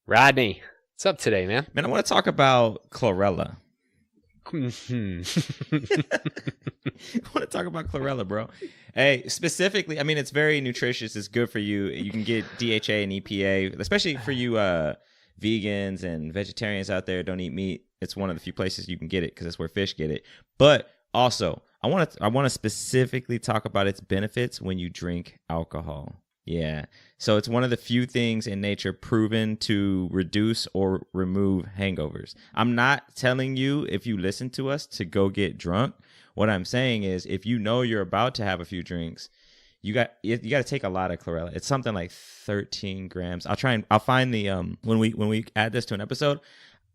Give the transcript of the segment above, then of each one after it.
Rodney, what's up today, man? Man, I want to talk about chlorella. I want to talk about chlorella, bro. Hey, specifically, I mean, it's very nutritious. It's good for you. You can get DHA and EPA, especially for you vegans and vegetarians out there. Don't eat meat. It's one of the few places you can get it because it's where fish get it. But also, I want to specifically talk about its benefits when you drink alcohol. Yeah. So it's one of the few things in nature proven to reduce or remove hangovers. I'm not telling you, if you listen to us, to go get drunk. What I'm saying is, if you know you're about to have a few drinks, you got to take a lot of chlorella. It's something like 13 grams. I'll find the when we add this to an episode,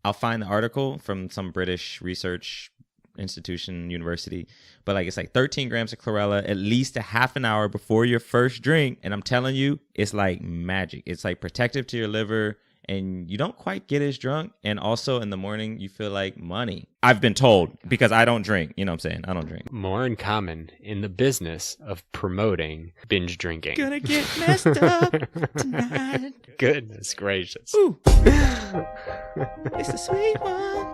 I'll find the article from some British research institution, university, but it's like 13 grams of chlorella at least a half an hour before your first drink. And I'm telling you, it's like magic. It's like protective to your liver, and you don't quite get as drunk. And also in the morning, you feel like money. I've been told, because I don't drink. You know what I'm saying? I don't drink. More in common in the business of promoting binge drinking. Gonna get messed up tonight. Goodness gracious. Ooh. It's the sweet one.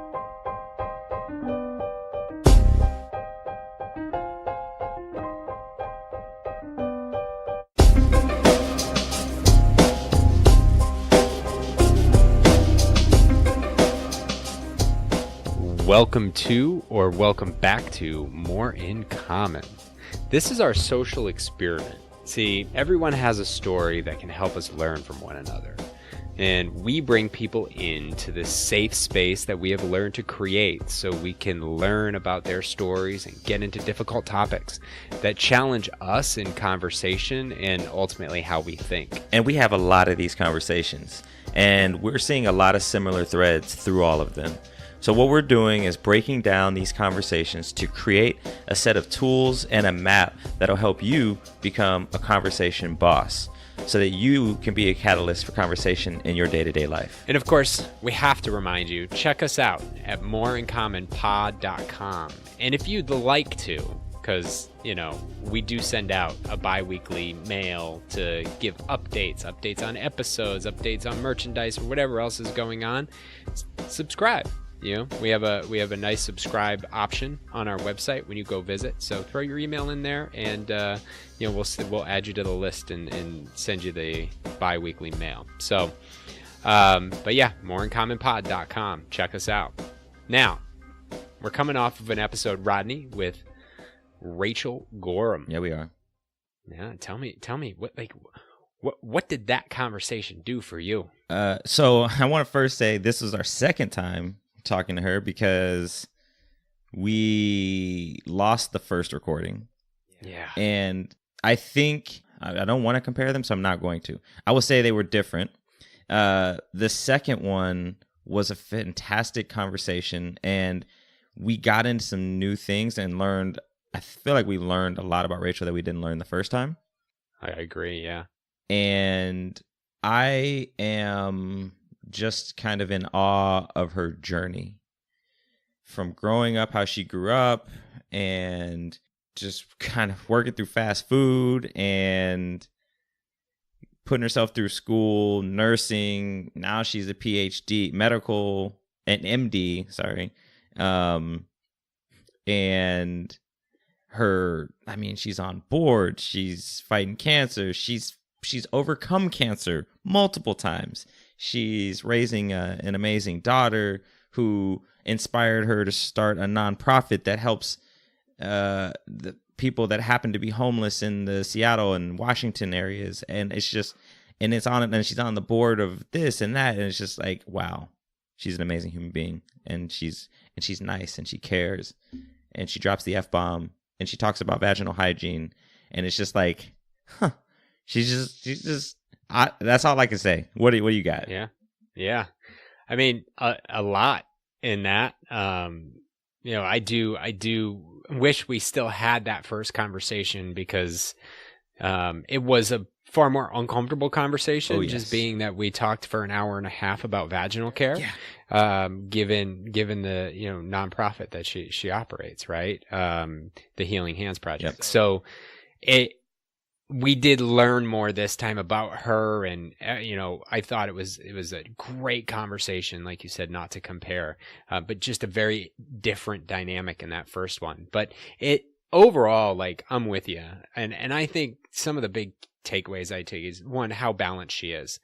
Welcome to, or welcome back to, More in Common. This is our social experiment. See, everyone has a story that can help us learn from one another. And we bring people into this safe space that we have learned to create so we can learn about their stories and get into difficult topics that challenge us in conversation and ultimately how we think. And we have a lot of these conversations, and we're seeing a lot of similar threads through all of them. So what we're doing is breaking down these conversations to create a set of tools and a map that'll help you become a conversation boss so that you can be a catalyst for conversation in your day-to-day life. And of course, we have to remind you, check us out at moreincommonpod.com. And if you'd like to, because, we do send out a bi-weekly mail to give updates on episodes, updates on merchandise, or whatever else is going on, subscribe. We have a nice subscribe option on our website when you go visit. So throw your email in there, and we'll add you to the list and send you the bi-weekly mail. So, but yeah, moreincommonpod.com. Check us out. Now, we're coming off of an episode, Rodney, with Rachel Gorham. Yeah, we are. Yeah, tell me what did that conversation do for you? So I want to first say this was our second time talking to her because we lost the first recording. Yeah. And I think, I don't want to compare them, so I'm not going to. I will say they were different. The second one was a fantastic conversation, and we got into some new things and learned, I feel like we learned a lot about Rachel that we didn't learn the first time. I agree, yeah. And I am just kind of in awe of her journey from growing up, how she grew up, and just kind of working through fast food and putting herself through school, nursing. Now she's a PhD, medical, an MD, sorry. And she's on board. She's fighting cancer. She's overcome cancer multiple times. She's raising an amazing daughter who inspired her to start a nonprofit that helps the people that happen to be homeless in the Seattle and Washington areas. And it's just, and she's on the board of this and that. And it's just like, wow, she's an amazing human being. And she's nice, and she cares, and she drops the F-bomb, and she talks about vaginal hygiene. And it's just like, huh, she's just, that's all I can say. What do you got? Yeah. I mean, a lot in that. I do wish we still had that first conversation because it was a far more uncomfortable conversation. Oh, yes. Just being that we talked for an hour and a half about vaginal care. Yeah. Given the nonprofit that she operates, right? The Healing Hands Project. Yep. So we did learn more this time about her, and I thought it was a great conversation, like you said, not to compare, but just a very different dynamic in that first one. But it overall, like, I'm with you, and I think some of the big takeaways I take is, one, how balanced she is.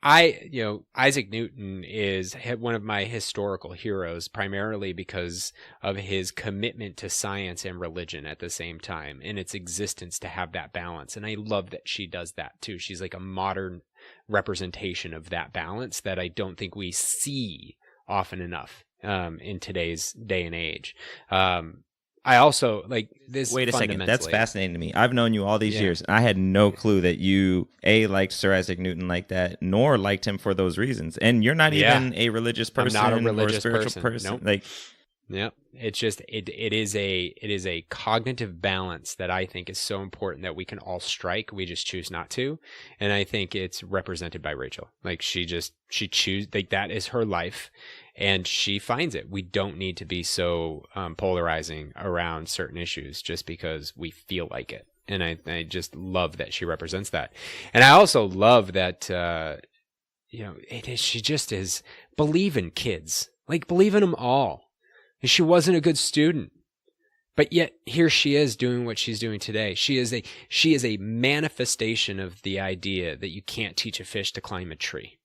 Isaac Newton is one of my historical heroes, primarily because of his commitment to science and religion at the same time, and its existence to have that balance. And I love that she does that too. She's like a modern representation of that balance that I don't think we see often enough in today's day and age. I also like this. Wait a second. That's fascinating to me. I've known you all these years. I had no clue that you liked Sir Isaac Newton like that, nor liked him for those reasons. And you're not even a religious person. I'm not a religious or a spiritual person. Nope. Like, yeah, it's just it is a cognitive balance that I think is so important that we can all strike. We just choose not to, and I think it's represented by Rachel. Like, she chooses, like, that is her life, and she finds it. We don't need to be so polarizing around certain issues just because we feel like it. And I just love that she represents that, and I also love that she just is believe in kids, like believe in them all. She wasn't a good student, but yet here she is doing what she's doing today. She is a manifestation of the idea that you can't teach a fish to climb a tree,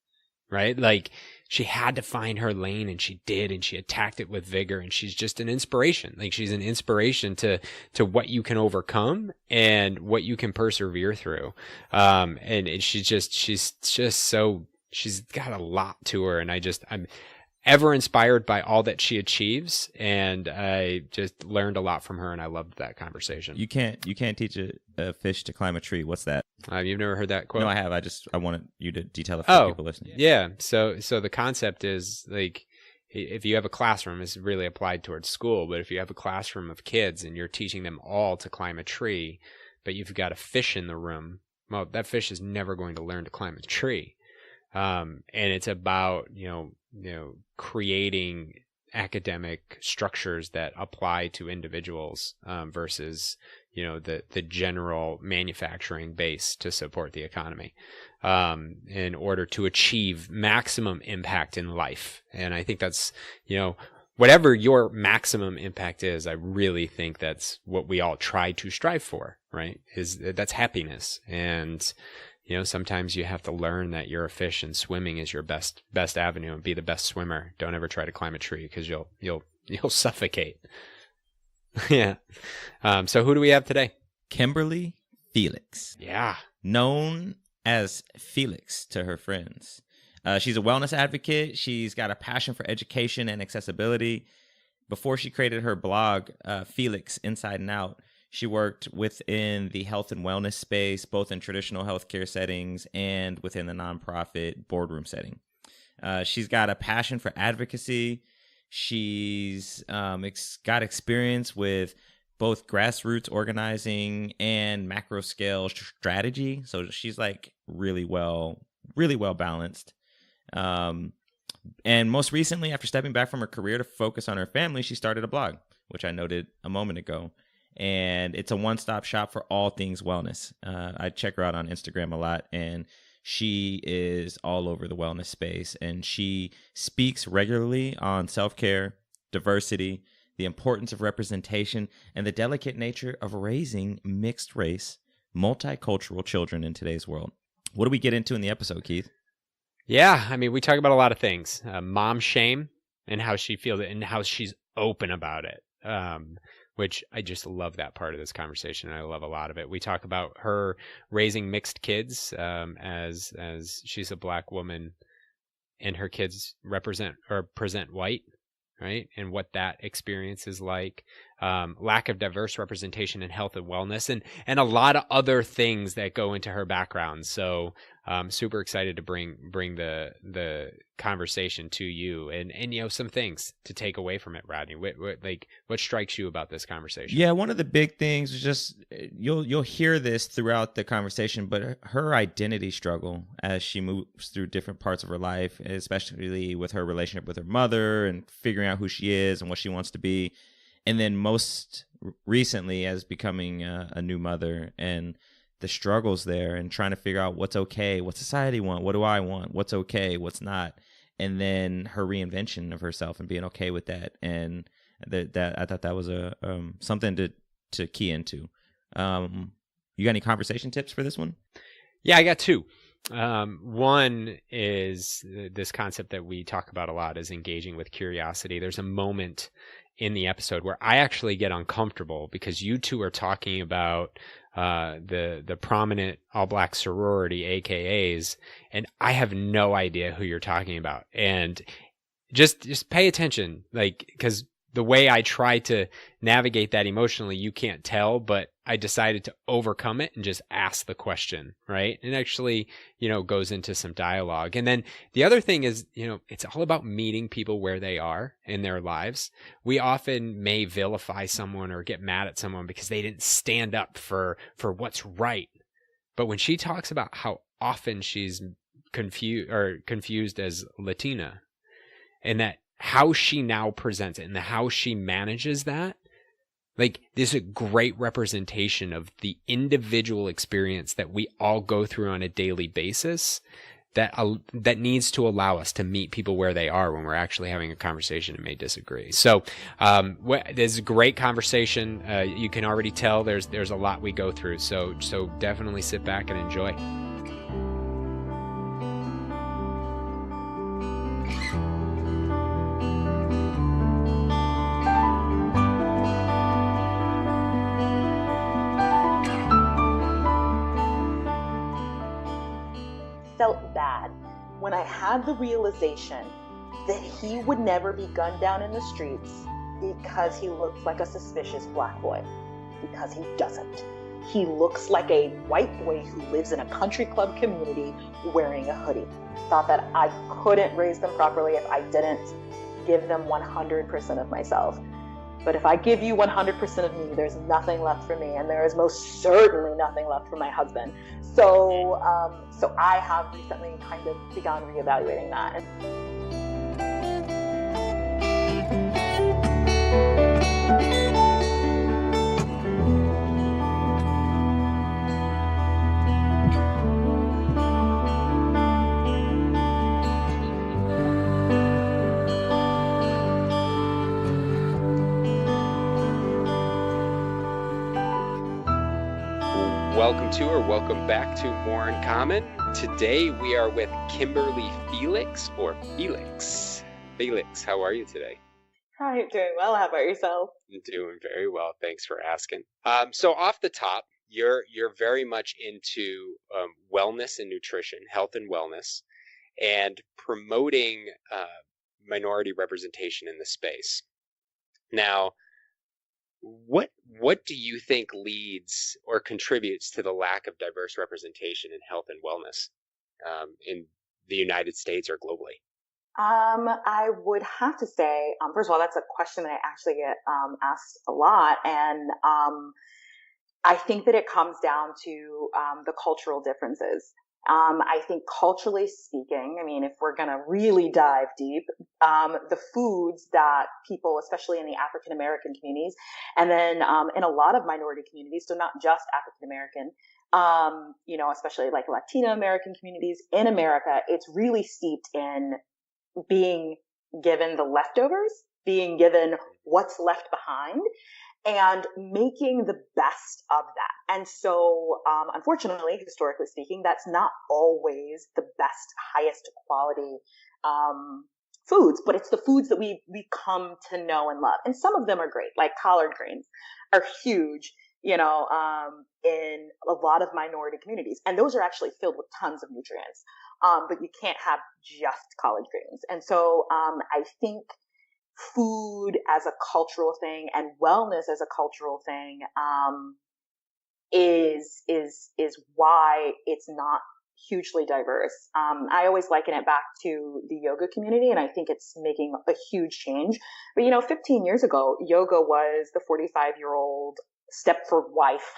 right? Like, she had to find her lane, and she did, and she attacked it with vigor, and she's just an inspiration. Like, she's an inspiration to what you can overcome and what you can persevere through. And she's got a lot to her, and I'm ever inspired by all that she achieves, and I just learned a lot from her, and I loved that conversation. You can't teach a fish to climb a tree. What's that? You've never heard that quote? No, I have. I wanted you to detail it for people listening. Yeah. So the concept is, like, if you have a classroom, it's really applied towards school, but if you have a classroom of kids and you're teaching them all to climb a tree, but you've got a fish in the room, well, that fish is never going to learn to climb a tree. And it's about, creating academic structures that apply to individuals versus, the general manufacturing base to support the economy in order to achieve maximum impact in life. And I think that's, whatever your maximum impact is, I really think that's what we all try to strive for, right? That's happiness. And sometimes you have to learn that you're a fish and swimming is your best avenue, and be the best swimmer. Don't ever try to climb a tree, because you'll suffocate. Yeah. So who do we have today? Kimberly Fe'Lix. Yeah. Known as Felix to her friends. She's a wellness advocate. She's got a passion for education and accessibility. Before she created her blog, Fe'Lix Inside and Out, she worked within the health and wellness space, both in traditional healthcare settings and within the nonprofit boardroom setting. She's got a passion for advocacy. She's got experience with both grassroots organizing and macro scale strategy. So she's like really well balanced. And most recently, after stepping back from her career to focus on her family, she started a blog, which I noted a moment ago. And it's a one-stop shop for all things wellness. I check her out on Instagram a lot, and she is all over the wellness space. And she speaks regularly on self-care, diversity, the importance of representation, and the delicate nature of raising mixed-race, multicultural children in today's world. What do we get into in the episode, Keith? Yeah, I mean, we talk about a lot of things. Mom shame and how she feels it and how she's open about it. Which I just love that part of this conversation, and I love a lot of it. We talk about her raising mixed kids, as she's a Black woman, and her kids present white, right? And what that experience is like. Lack of diverse representation in health and wellness, and a lot of other things that go into her background. So I'm super excited to bring the conversation to you, and some things to take away from it, Rodney. What strikes you about this conversation? Yeah, one of the big things is just you'll hear this throughout the conversation, but her identity struggle as she moves through different parts of her life, especially with her relationship with her mother and figuring out who she is and what she wants to be. And then most recently as becoming a new mother, and the struggles there and trying to figure out what's okay, what society want, what do I want, what's okay, what's not, and then her reinvention of herself and being okay with that. And that I thought that was a something to key into. You got any conversation tips for this one? Yeah, I got two. One is this concept that we talk about a lot, is engaging with curiosity. There's a moment in the episode where I actually get uncomfortable because you two are talking about the prominent all-black sorority, AKAs, and I have no idea who you're talking about. And just pay attention, like, because the way I try to navigate that emotionally, you can't tell, but I decided to overcome it and just ask the question, right? And actually, goes into some dialogue. And then the other thing is, it's all about meeting people where they are in their lives. We often may vilify someone or get mad at someone because they didn't stand up for what's right. But when she talks about how often she's confused as Latina, and that how she now presents it and how she manages that, like, this is a great representation of the individual experience that we all go through on a daily basis, that needs to allow us to meet people where they are when we're actually having a conversation and may disagree. So this is a great conversation. You can already tell there's a lot we go through. So definitely sit back and enjoy. Felt bad when I had the realization that he would never be gunned down in the streets because he looks like a suspicious black boy. Because he doesn't. He looks like a white boy who lives in a country club community wearing a hoodie. Thought that I couldn't raise them properly if I didn't give them 100% of myself. But if I give you 100% of me, there's nothing left for me, and there is most certainly nothing left for my husband. So I have recently kind of begun reevaluating that. Welcome back to More in Common. Today we are with Kimberly Fe'Lix, or Fe'Lix. Fe'Lix, how are you today? Hi, doing well. How about yourself? Doing very well. Thanks for asking. So off the top, you're very much into wellness and nutrition, health and wellness, and promoting minority representation in the space. Now, what do you think leads or contributes to the lack of diverse representation in health and wellness in the United States or globally? I would have to say, first of all, that's a question that I actually get asked a lot, and I think that it comes down to the cultural differences. I think culturally speaking, I mean, if we're going to really dive deep, the foods that people, especially in the African American communities, and then in a lot of minority communities, so not just African American, especially like Latino American communities in America, it's really steeped in being given the leftovers, being given what's left behind, and making the best of that. And so, unfortunately, historically speaking, that's not always the best, highest quality foods, but it's the foods that we come to know and love. And some of them are great, like collard greens are huge, in a lot of minority communities. And those are actually filled with tons of nutrients. But you can't have just collard greens. And so I think food as a cultural thing and wellness as a cultural thing is why it's not hugely diverse. I always liken it back to the yoga community, and I think it's making a huge change. But 15 years ago, yoga was the 45-year-old Stepford wife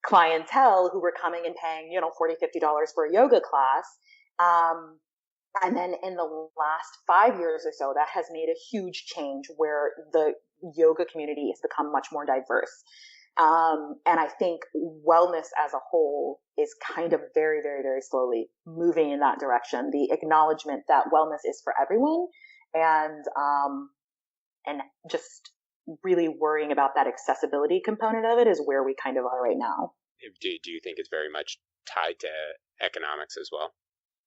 clientele who were coming and paying, $40, $50 for a yoga class. And then in the last 5 years or so, that has made a huge change where the yoga community has become much more diverse. And I think wellness as a whole is kind of very, very, very slowly moving in that direction. The acknowledgement that wellness is for everyone, and just really worrying about that accessibility component of it is where we kind of are right now. Do you think it's very much tied to economics as well?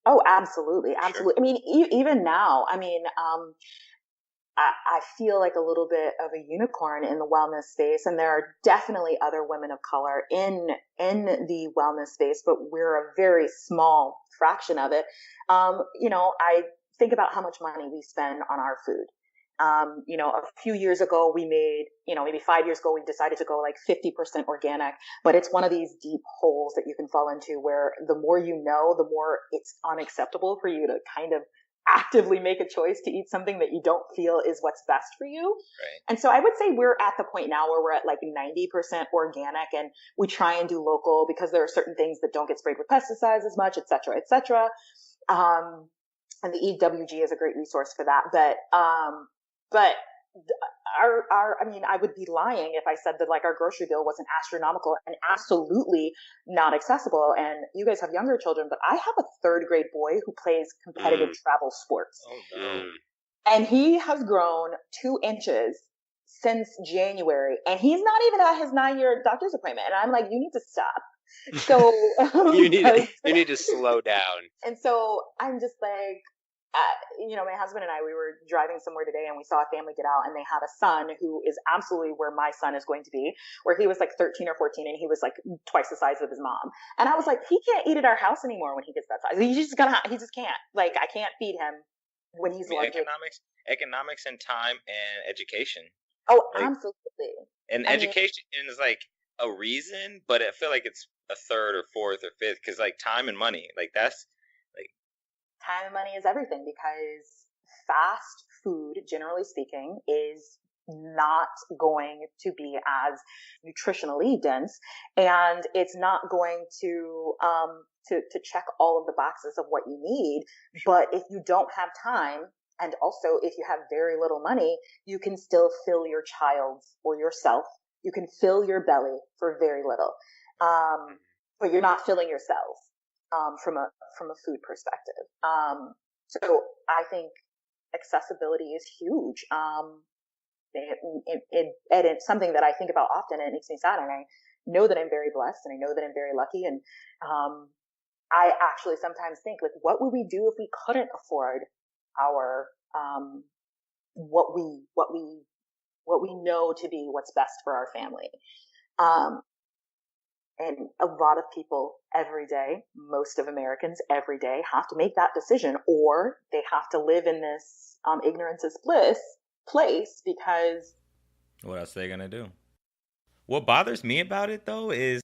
Oh, absolutely. Absolutely. Sure. I mean, even now, I feel like a little bit of a unicorn in the wellness space, and there are definitely other women of color in the wellness space, but we're a very small fraction of it. I think about how much money we spend on our food. A few years ago, we made, maybe 5 years ago, we decided to go like 50% organic, but it's one of these deep holes that you can fall into where the more you know, the more it's unacceptable for you to kind of actively make a choice to eat something that you don't feel is what's best for you. Right. And so I would say we're at the point now where we're at like 90% organic, and we try and do local because there are certain things that don't get sprayed with pesticides as much, et cetera, et cetera. And the EWG is a great resource for that. But I would be lying if I said that like our grocery bill wasn't astronomical and absolutely not accessible. And you guys have younger children, but I have a 3rd grade boy who plays competitive travel sports. Oh no. And he has grown 2 inches since January, and he's not even at his 9-year doctor's appointment. And I'm like, you need to stop. So you need to slow down. And so I'm just like, my husband and I, we were driving somewhere today and we saw a family get out, and they had a son who is absolutely where my son is going to be, where he was like 13 or 14 and he was like twice the size of his mom. And I was like, he can't eat at our house anymore when he gets that size. He just can't. Like, I can't feed him when he's larger. Economics and time and education. Oh, like, absolutely. And education is like a reason, but I feel like it's a 3rd or 4th or 5th, because like time and money, like that's like time and money is everything, because fast food, generally speaking, is not going to be as nutritionally dense, and it's not going to check all of the boxes of what you need. But if you don't have time, and also if you have very little money, you can still fill your child's or yourself. You can fill your belly for very little, but you're not filling yourself from a food perspective. So I think accessibility is huge. It's something that I think about often, and it makes me sad. And I know that I'm very blessed, and I know that I'm very lucky. And I actually sometimes think, like, what would we do if we couldn't afford our what we know to be what's best for our family? And a lot of people every day, most of Americans every day, have to make that decision, or they have to live in this ignorance is bliss place, because what else are they gonna do? What bothers me about it, though, is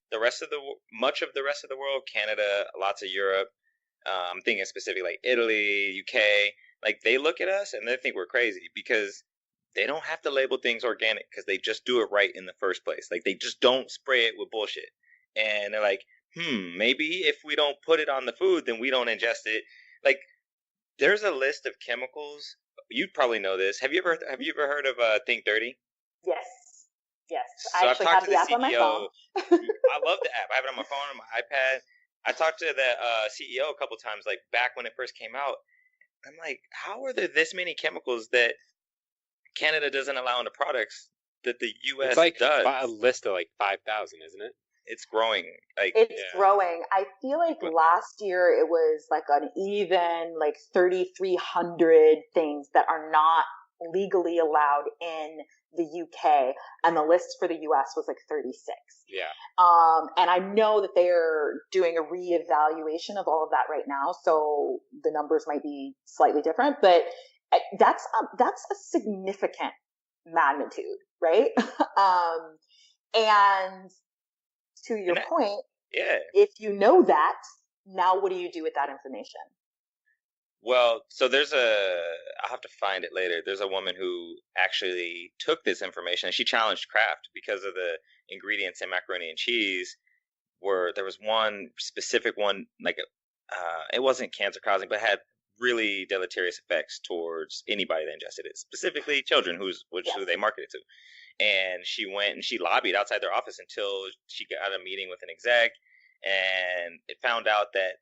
much of the rest of the world, Canada, lots of Europe. I'm thinking specifically like Italy, UK. Like, they look at us and they think we're crazy because they don't have to label things organic, because they just do it right in the first place. Like, they just don't spray it with bullshit. And they're like, maybe if we don't put it on the food, then we don't ingest it. Like, there's a list of chemicals. You'd probably know this. Have you ever heard of Think Dirty? Yes. So I actually have the app on my phone. I love the app. I have it on my phone, on my iPad. I talked to the CEO a couple times, like back when it first came out. I'm like, how are there this many chemicals that Canada doesn't allow in the products that the U.S. does? A list of like 5,000, isn't it? It's growing. Growing. I feel like last year it was like an even like 3,300 things that are not legally allowed in the UK, and the list for the US was like 36. Yeah. And I know that they're doing a reevaluation of all of that right now, so the numbers might be slightly different, but that's a significant magnitude, right? And to your point, if you know that, now what do you do with that information? Well, so I'll have to find it later. There's a woman who actually took this information and she challenged Kraft because of the ingredients in macaroni and cheese, where there was one specific one, like, it wasn't cancer causing, but had really deleterious effects towards anybody that ingested it, specifically children, who they marketed to. And she went and she lobbied outside their office until she got a meeting with an exec, and it found out that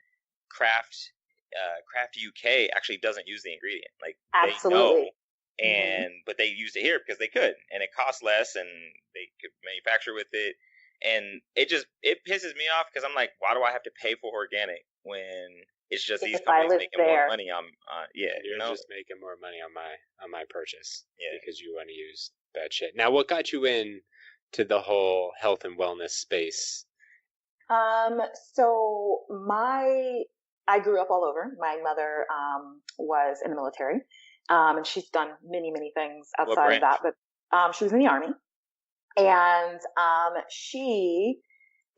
Kraft UK actually doesn't use the ingredient. Like, Absolutely. they know, but they used it here because they could, and it costs less, and they could manufacture with it. And it pisses me off because I'm like, why do I have to pay for organic when it's just these companies making more money on? You're just making more money on my purchase, because you want to use that shit. Now, what got you in to the whole health and wellness space? So I grew up all over. My mother was in the military, and she's done many, many things outside of that. But she was in the Army, and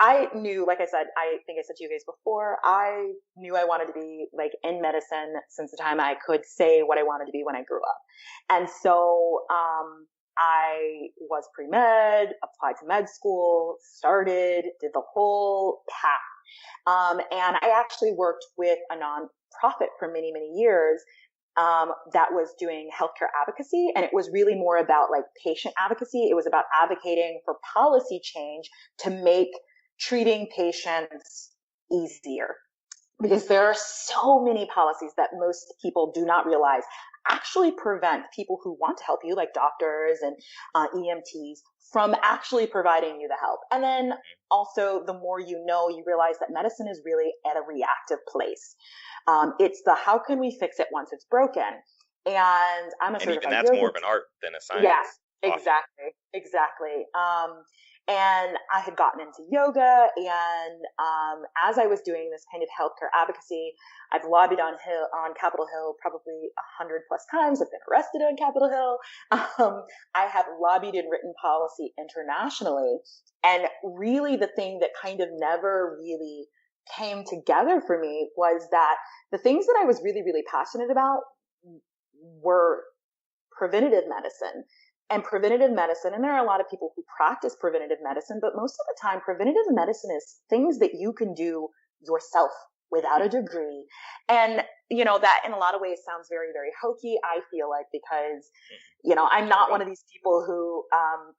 I knew, like I said, I think I said to you guys before, I knew I wanted to be like in medicine since the time I could say what I wanted to be when I grew up. And so I was pre-med, applied to med school, did the whole path. And I actually worked with a nonprofit for many, many years that was doing healthcare advocacy. And it was really more about like patient advocacy. It was about advocating for policy change to make treating patients easier. Because there are so many policies that most people do not realize actually prevent people who want to help you, like doctors and EMTs, from actually providing you the help. And then also, the more you know, you realize that medicine is really at a reactive place. It's the how can we fix it once it's broken? And I'm a certified even that's more of an art than a science. Yes, exactly. And I had gotten into yoga, and as I was doing this kind of healthcare advocacy, I've lobbied on Capitol Hill probably 100+ times. I've been arrested on Capitol Hill. I have lobbied and written policy internationally. And really the thing that kind of never really came together for me was that the things that I was really, really passionate about were preventative medicine. And preventative medicine, and there are a lot of people who practice preventative medicine, but most of the time, preventative medicine is things that you can do yourself without a degree. And, that in a lot of ways sounds very, very hokey, I feel like, because, I'm not one of these people who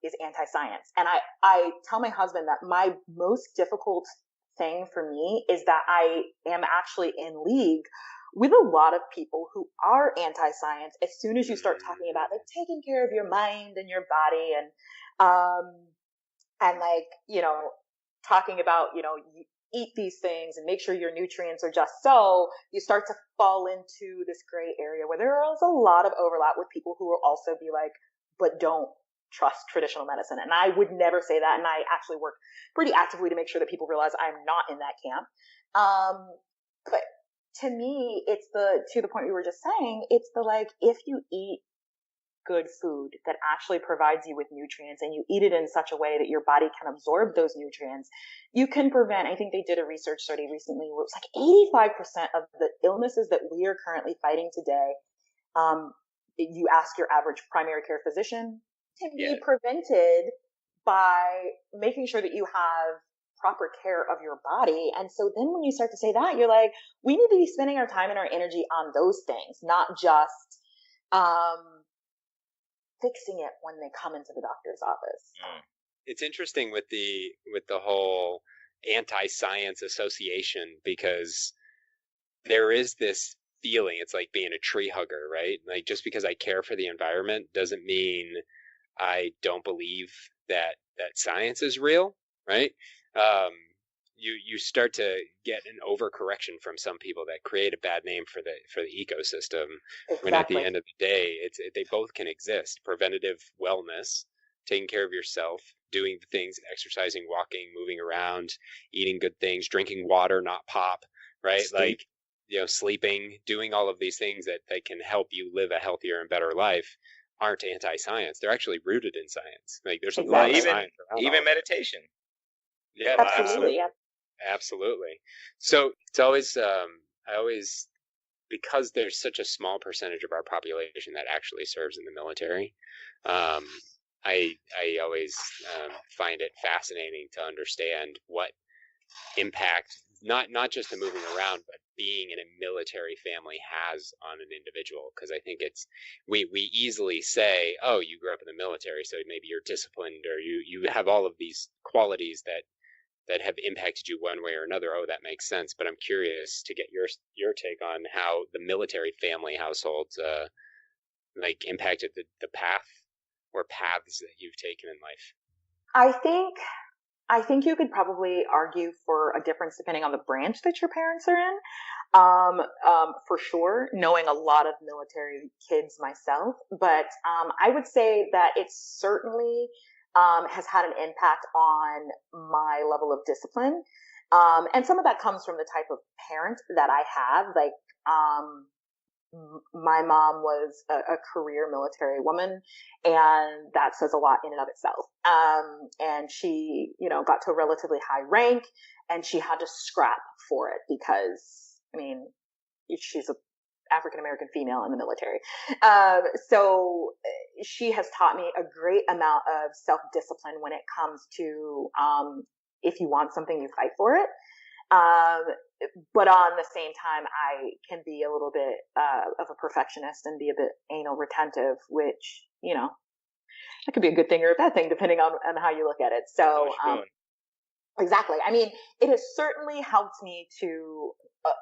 is anti-science. And I tell my husband that my most difficult thing for me is that I am actually in league with a lot of people who are anti-science as soon as you start talking about like taking care of your mind and your body and like, talking about, you eat these things and make sure your nutrients are just so, you start to fall into this gray area where there is a lot of overlap with people who will also be like, but don't trust traditional medicine. And I would never say that. And I actually work pretty actively to make sure that people realize I'm not in that camp. But to me, it's to the point we were just saying, it's the like, if you eat good food that actually provides you with nutrients and you eat it in such a way that your body can absorb those nutrients, you can prevent, I think they did a research study recently where it was like 85% of the illnesses that we are currently fighting today, you ask your average primary care physician, can be prevented by making sure that you have proper care of your body. And so then when you start to say that, you're like, we need to be spending our time and our energy on those things, not just fixing it when they come into the doctor's office. It's interesting with the whole anti-science association, because there is this feeling, it's like being a tree hugger, right? Like, just because I care for the environment doesn't mean I don't believe that science is real, right? You start to get an overcorrection from some people that create a bad name for the ecosystem. Exactly. When at the end of the day, they both can exist. Preventative wellness, taking care of yourself, doing the things, exercising, walking, moving around, eating good things, drinking water, not pop, right? Sleep. Like, sleeping, doing all of these things that can help you live a healthier and better life aren't anti-science. They're actually rooted in science. Like, there's a lot of science around even meditation. Yeah, absolutely. Absolutely. So it's always, because there's such a small percentage of our population that actually serves in the military, I always find it fascinating to understand what impact not just the moving around, but being in a military family has on an individual. Because I think we easily say, oh, you grew up in the military, so maybe you're disciplined, or you have all of these qualities that have impacted you one way or another. Oh, that makes sense. But I'm curious to get your take on how the military family households like impacted the path or paths that you've taken in life. I think you could probably argue for a difference depending on the branch that your parents are in. For sure, knowing a lot of military kids myself, but I would say that it certainly has had an impact on my level of discipline. And some of that comes from the type of parent that I have. Like, my mom was a career military woman, and that says a lot in and of itself. And she, got to a relatively high rank, and she had to scrap for it because, I mean, she's a African American female in the military. So she has taught me a great amount of self-discipline when it comes to, if you want something, you fight for it. But on the same time, I can be a little bit of a perfectionist and be a bit anal retentive, which, that could be a good thing or a bad thing depending on how you look at it. So, exactly. I mean, it has certainly helped me to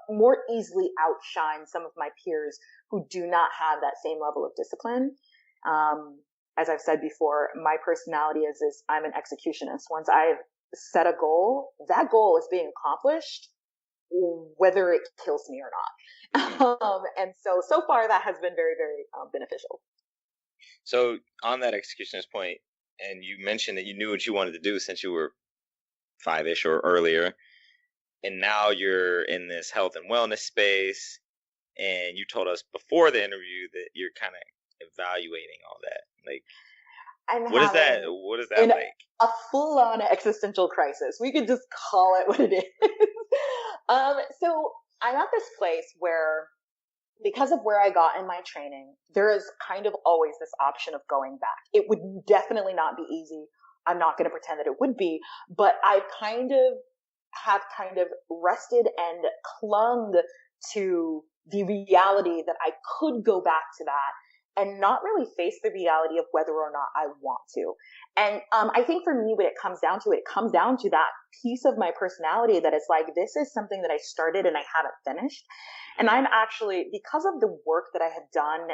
more easily outshine some of my peers who do not have that same level of discipline. As I've said before, my personality is I'm an executionist. Once I've set a goal, that goal is being accomplished, whether it kills me or not. And so far that has been very, very beneficial. So on that executionist point, and you mentioned that you knew what you wanted to do since you were 5-ish or earlier, and now you're in this health and wellness space, and you told us before the interview that you're kind of evaluating all that. Like, what is that? What is that like? A full-on existential crisis. We could just call it what it is. So I'm at this place where, because of where I got in my training, there is kind of always this option of going back. It would definitely not be easy. I'm not going to pretend that it would be, but I have rested and clung to the reality that I could go back to that and not really face the reality of whether or not I want to. And I think for me, what it comes down to that piece of my personality that is like, this is something that I started and I haven't finished. And I'm actually, because of the work that I have done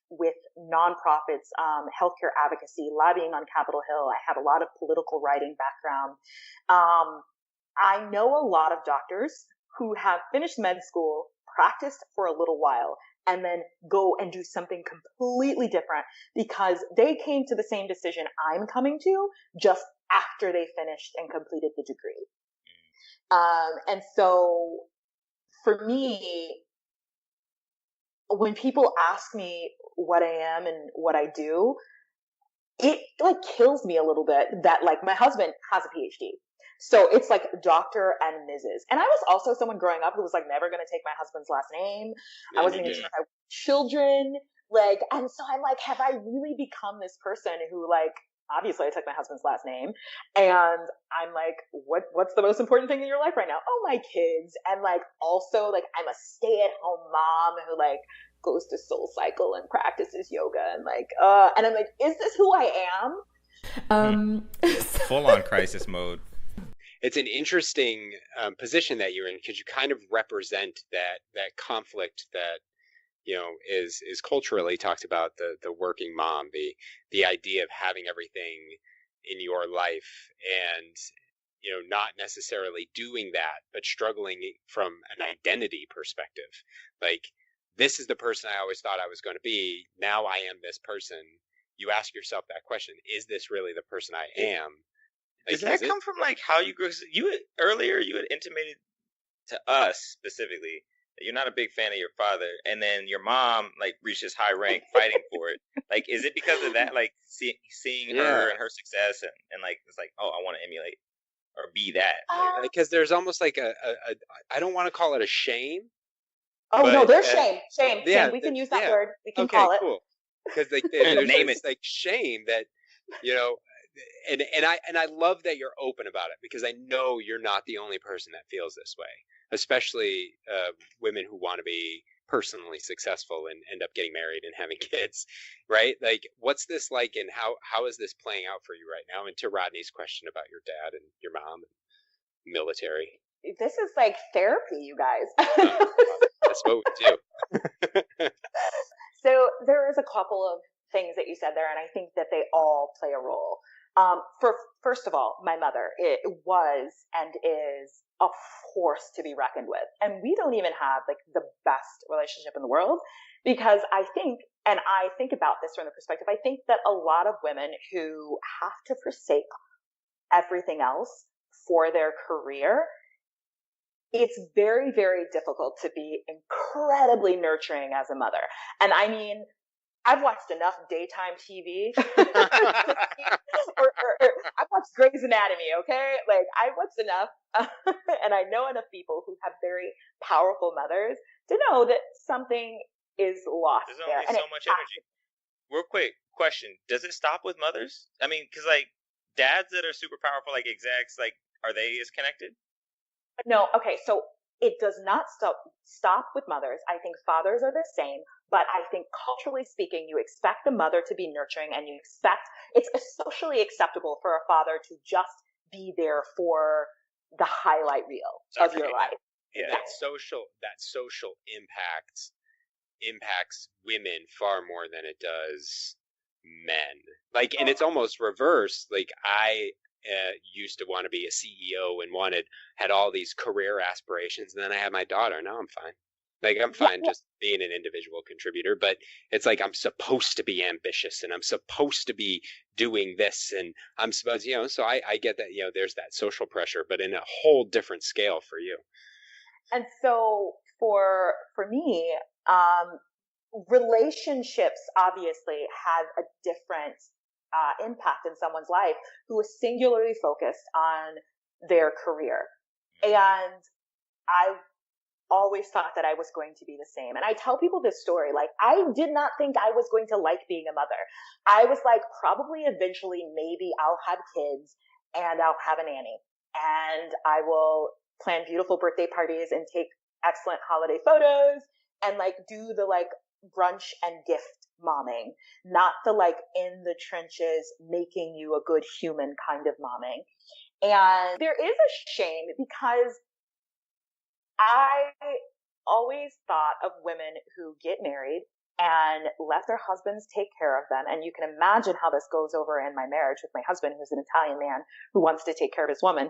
with nonprofits, healthcare advocacy, lobbying on Capitol Hill, I have a lot of political writing background. I know a lot of doctors who have finished med school, practiced for a little while, and then go and do something completely different because they came to the same decision I'm coming to just after they finished and completed the degree. And so for me, when people ask me what I am and what I do, it like kills me a little bit that like my husband has a PhD. So it's like Dr. and Mrs. And I was also someone growing up who was like never going to take my husband's last name. I wasn't even sure I had children. Like, and so I'm like, have I really become this person who like, obviously I took my husband's last name and I'm like, what's the most important thing in your life right now? Oh, my kids. And like, also like I'm a stay-at-home mom who like goes to Soul Cycle and practices yoga and like, and I'm like, is this who I am? Full on crisis mode. It's an interesting position that you're in because you kind of represent that conflict that is culturally talked about, the working mom, the idea of having everything in your life and not necessarily doing that but struggling from an identity perspective. Like, this is the person I always thought I was going to be. Now I am this person. You ask yourself that question: is this really the person I am? Like, does that come from like how you grew? Earlier you had intimated to us specifically that you're not a big fan of your father, and then your mom like reached this high rank fighting for it. Like, is it because of that? Like seeing her and her success, and like it's like, oh, I want to emulate or be that. Because there's almost like a I don't want to call it a shame. Oh no, there's shame. Yeah, we can use that word. We can call it. Cool. Because like there's like shame that and I love that you're open about it, because I know you're not the only person that feels this way, especially women who want to be personally successful and end up getting married and having kids, right? Like, what's this like, and how is this playing out for you right now? And to Rodney's question about your dad and your mom and military. This is like therapy, you guys. That's what we do. So there is a couple of things that you said there, and I think that they all play a role. First of all, my mother, it was and is a force to be reckoned with. And we don't even have like the best relationship in the world, because I think, and I think about this from the perspective, I think that a lot of women who have to forsake everything else for their career, it's very, very difficult to be incredibly nurturing as a mother. And I mean, I've watched enough daytime TV, or I've watched Grey's Anatomy, okay? Like, I've watched enough, and I know enough people who have very powerful mothers to know that something is lost. There's only so much energy. Real quick question: does it stop with mothers? I mean, because like dads that are super powerful, like execs, like are they as connected? No, okay, so it does not stop with mothers. I think fathers are the same, but I think culturally speaking, you expect the mother to be nurturing, and you expect, it's socially acceptable for a father to just be there for the highlight reel of your life. Yeah, that social impacts women far more than it does men. Like, and it's almost reverse. Like, I used to want to be a CEO and had all these career aspirations, and then I had my daughter. Now I'm fine. Like, I'm fine just being an individual contributor, but it's like I'm supposed to be ambitious and I'm supposed to be doing this, and I'm supposed, so I get that, there's that social pressure, but in a whole different scale for you. And so for me, relationships obviously have a different impact in someone's life who is singularly focused on their career. And I always thought that I was going to be the same. And I tell people this story, like, I did not think I was going to like being a mother. I was like, probably eventually, maybe I'll have kids and I'll have a nanny and I will plan beautiful birthday parties and take excellent holiday photos and like do the like brunch and gift momming, not the like in the trenches making you a good human kind of momming. And there is a shame, because I always thought of women who get married and let their husbands take care of them. And you can imagine how this goes over in my marriage with my husband, who's an Italian man who wants to take care of his woman.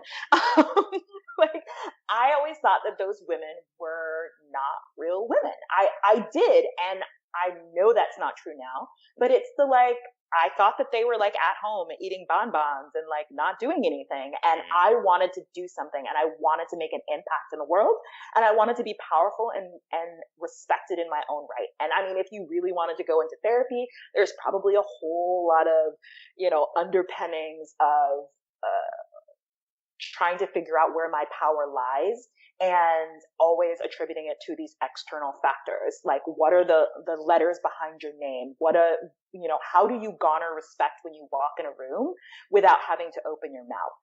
Like, I always thought that those women were not real women. I did, and I know that's not true now, but it's the like, I thought that they were like at home eating bonbons and like not doing anything. And I wanted to do something, and I wanted to make an impact in the world, and I wanted to be powerful and respected in my own right. And I mean, if you really wanted to go into therapy, there's probably a whole lot of, underpinnings of, trying to figure out where my power lies, and always attributing it to these external factors. Like, what are the letters behind your name? How do you garner respect when you walk in a room without having to open your mouth?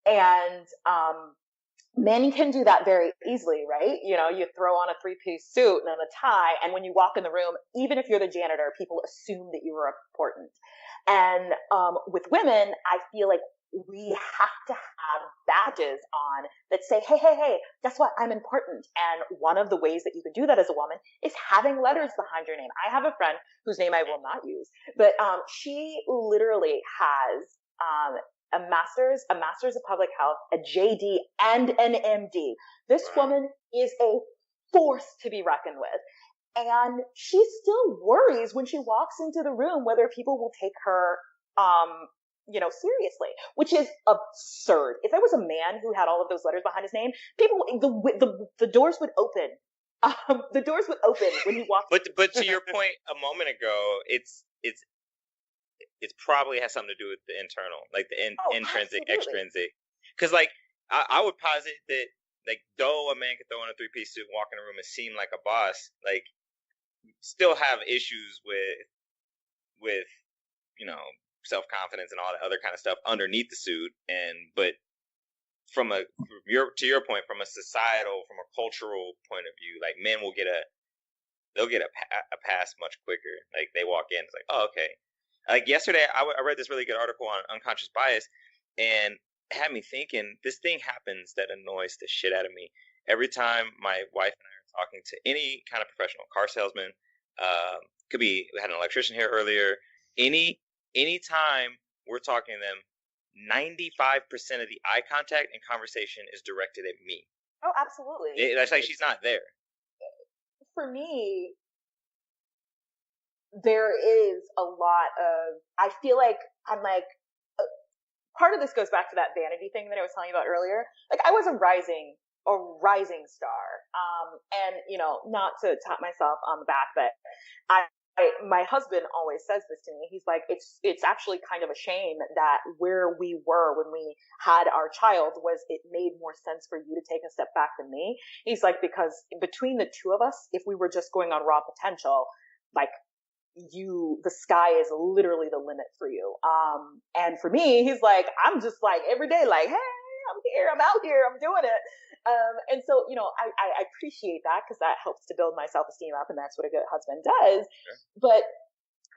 And, men can do that very easily, right? You throw on a 3-piece suit and a tie, and when you walk in the room, even if you're the janitor, people assume that you are important. And, with women, I feel like we have to have badges on that say, hey, guess what? I'm important. And one of the ways that you can do that as a woman is having letters behind your name. I have a friend whose name I will not use, but she literally has a master's of public health, a JD, and an MD. This woman is a force to be reckoned with. And she still worries when she walks into the room whether people will take her seriously, which is absurd. If there was a man who had all of those letters behind his name, the doors would open. The doors would open when he walked. But to your point a moment ago, it's probably has something to do with the internal, like the intrinsic, absolutely. Extrinsic. Because like I would posit that, like, though a man could throw on a 3-piece suit, walk in a room, and seem like a boss, like, still have issues with self-confidence and all that other kind of stuff underneath the suit. But to your point, from a societal, from a cultural point of view, like men they'll get a pass much quicker. Like they walk in, it's like, oh, okay. Like yesterday, I read this really good article on unconscious bias, and it had me thinking, this thing happens that annoys the shit out of me every time my wife and I are talking to any kind of professional, car salesman, could be, we had an electrician here earlier, any time we're talking to them, 95% of the eye contact and conversation is directed at me. Oh, absolutely. That's like she's not there. For me, there is a lot of, I feel like I'm like, part of this goes back to that vanity thing that I was telling you about earlier. Like I was a rising star. And you know, not to tap myself on the back, but my husband always says this to me. He's like, it's actually kind of a shame that where we were when we had our child was it made more sense for you to take a step back than me. He's like, because between the two of us, if we were just going on raw potential, like the sky is literally the limit for you. And for me, he's like, I'm just like every day, like, hey, I'm here, I'm out here, I'm doing it. And so, you know, I appreciate that because that helps to build my self-esteem up, and that's what a good husband does. Sure. But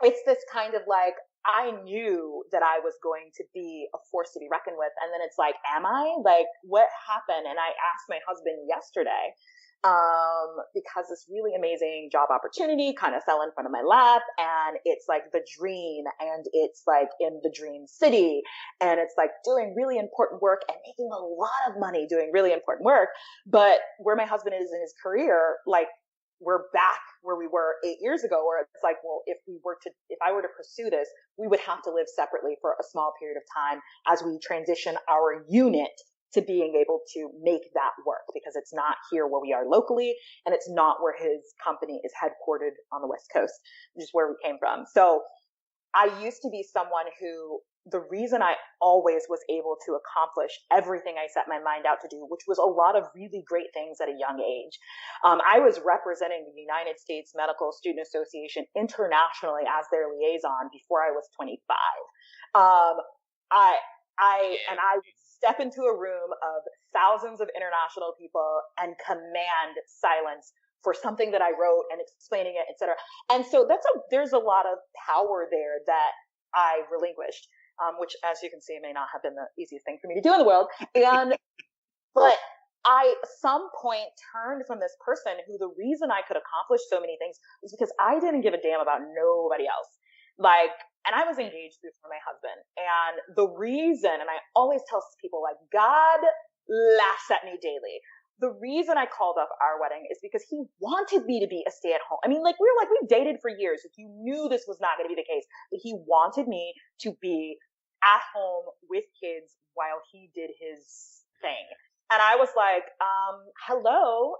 it's this kind of like, I knew that I was going to be a force to be reckoned with. And then it's like, am I? Like, what happened? And I asked my husband yesterday, because this really amazing job opportunity kind of fell in front of my lap, and it's like the dream, and it's like in the dream city, and it's like doing really important work and making a lot of money doing really important work. But where my husband is in his career, like we're back where we were 8 years ago, where it's like, well, if I were to pursue this, we would have to live separately for a small period of time as we transition our unit to being able to make that work, because it's not here where we are locally, and it's not where his company is headquartered on the West Coast, which is where we came from. So I used to be someone who, the reason I always was able to accomplish everything I set my mind out to do, which was a lot of really great things at a young age. I was representing the United States Medical Student Association internationally as their liaison before I was 25. I would step into a room of thousands of international people and command silence for something that I wrote and explaining it, etc. And so there's a lot of power there that I relinquished, which, as you can see, may not have been the easiest thing for me to do in the world. But I, at some point, turned from this person who the reason I could accomplish so many things was because I didn't give a damn about nobody else. And I was engaged before my husband. And the reason, and I always tell people, like, God laughs at me daily. The reason I called off our wedding is because he wanted me to be a stay-at-home. I mean, like, we dated for years. Like, you knew this was not going to be the case. But he wanted me to be at home with kids while he did his thing. And I was like, hello,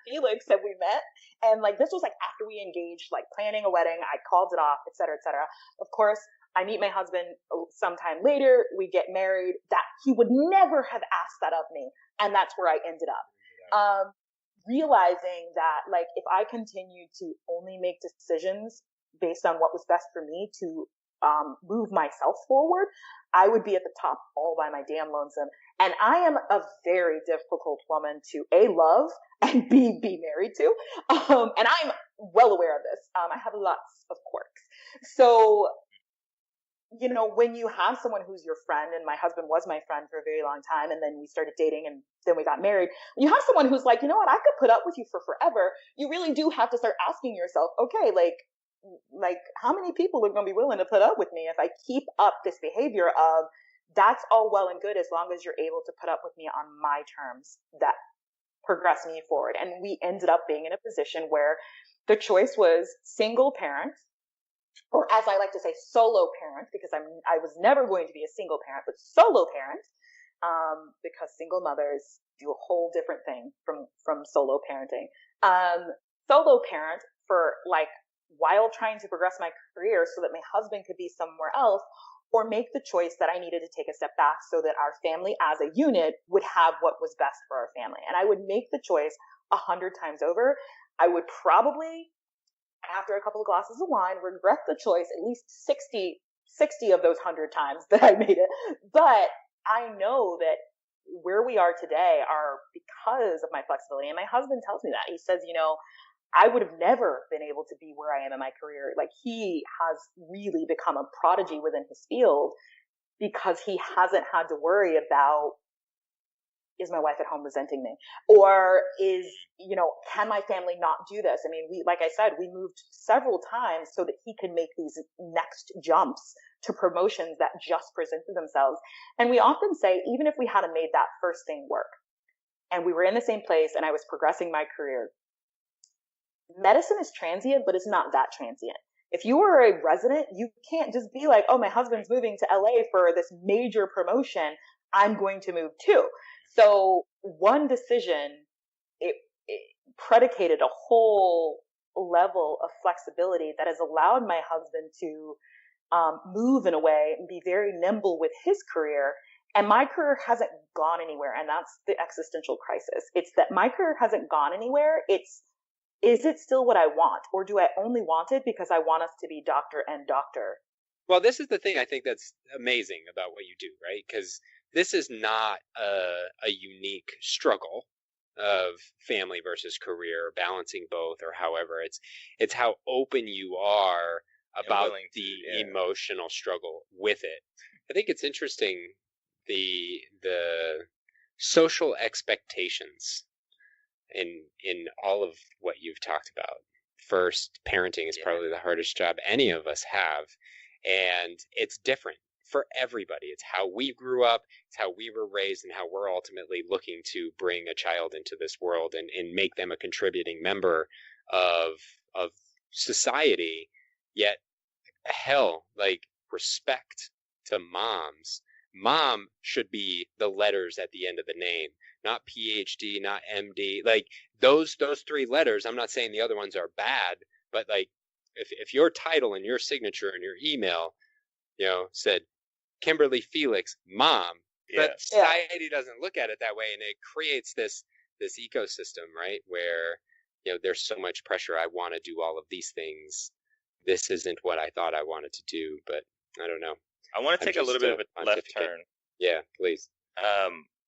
Felix, have we met? And like, this was like after we engaged, like planning a wedding, I called it off, et cetera, et cetera. Of course, I meet my husband sometime later, we get married. That he would never have asked that of me. And that's where I ended up. Realizing that like, if I continued to only make decisions based on what was best for me to move myself forward, I would be at the top all by my damn lonesome. And I am a very difficult woman to A, love, and B, be married to. And I'm well aware of this. I have lots of quirks. So, you know, when you have someone who's your friend, and my husband was my friend for a very long time, and then we started dating, and then we got married. When you have someone who's like, you know what, I could put up with you for forever, you really do have to start asking yourself, okay, like how many people are going to be willing to put up with me if I keep up this behavior of, that's all well and good as long as you're able to put up with me on my terms that progress me forward. And we ended up being in a position where the choice was single parent, or as I like to say, solo parent, because I was never going to be a single parent, but solo parent, because single mothers do a whole different thing from solo parenting. Solo parent for like, while trying to progress my career so that my husband could be somewhere else, or make the choice that I needed to take a step back so that our family as a unit would have what was best for our family. And I would make the choice 100 times over. I would probably, after a couple of glasses of wine, regret the choice at least 60 60 of those 100 times that I made it. But I know that where we are today are because of my flexibility. And my husband tells me that. He says, I would have never been able to be where I am in my career. Like, he has really become a prodigy within his field because he hasn't had to worry about, is my wife at home resenting me? Or can my family not do this? I mean, like I said, we moved several times so that he could make these next jumps to promotions that just presented themselves. And we often say, even if we hadn't made that first thing work and we were in the same place and I was progressing my career, medicine is transient, but it's not that transient. If you are a resident, you can't just be like, oh, my husband's moving to LA for this major promotion, I'm going to move too. So one decision, it predicated a whole level of flexibility that has allowed my husband to move in a way and be very nimble with his career. And my career hasn't gone anywhere. And that's the existential crisis. It's that my career hasn't gone anywhere. Is it still what I want? Or do I only want it because I want us to be doctor and doctor? Well, this is the thing I think that's amazing about what you do, right? Because this is not a unique struggle of family versus career, balancing both, or however. It's how open you are about the emotional struggle with it. I think it's interesting, the social expectations in all of what you've talked about. First, parenting is probably the hardest job any of us have, and it's different for everybody. It's how we grew up, it's how we were raised, and how we're ultimately looking to bring a child into this world and make them a contributing member of society. Yet, hell, like, respect to moms. Mom should be the letters at the end of the name, not PhD, not MD. Like, those three letters, I'm not saying the other ones are bad, but like, if your title and your signature and your email, said Kimberly Fe'Lix, mom, but society doesn't look at it that way, and it creates this ecosystem, right, where there's so much pressure. I want to do all of these things. This isn't what I thought I wanted to do, but I don't know. I want to take a little bit of a left turn. Yeah, please.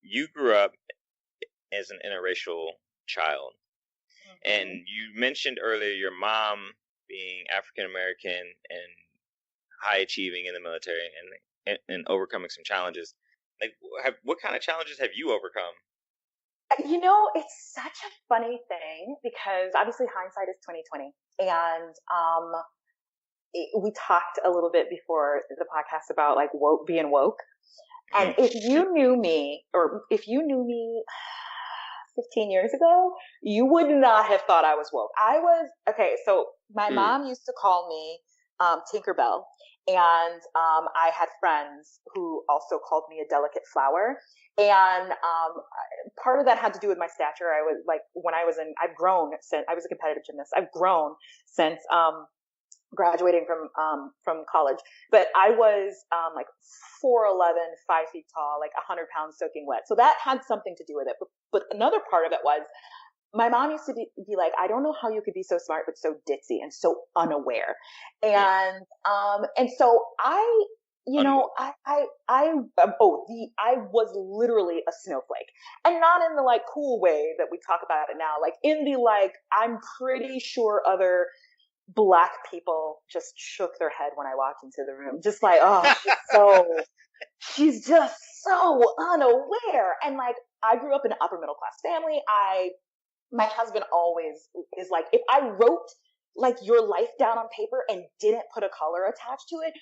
You grew up as an interracial child, and you mentioned earlier your mom being African American and high achieving in the military and overcoming some challenges. Like, what kind of challenges have you overcome? It's such a funny thing because obviously hindsight is 2020, and we talked a little bit before the podcast about like being woke. And if you knew me 15 years ago, you would not have thought I was woke. Okay. So my mom used to call me Tinkerbell, and I had friends who also called me a delicate flower. And part of that had to do with my stature. I was like, I've grown since I was a competitive gymnast. I've grown since graduating from college, but I was like 4'11", 5 feet tall, like 100 pounds soaking wet. So that had something to do with it. But another part of it was my mom used to be like, I don't know how you could be so smart, but so ditzy and so unaware. And so I was literally a snowflake, and not in the like cool way that we talk about it now, like in the like, I'm pretty sure other Black people just shook their head when I walked into the room, just like, oh, she's just so unaware. And like, I grew up in an upper middle class family. My husband always is like, if I wrote like your life down on paper and didn't put a color attached to it,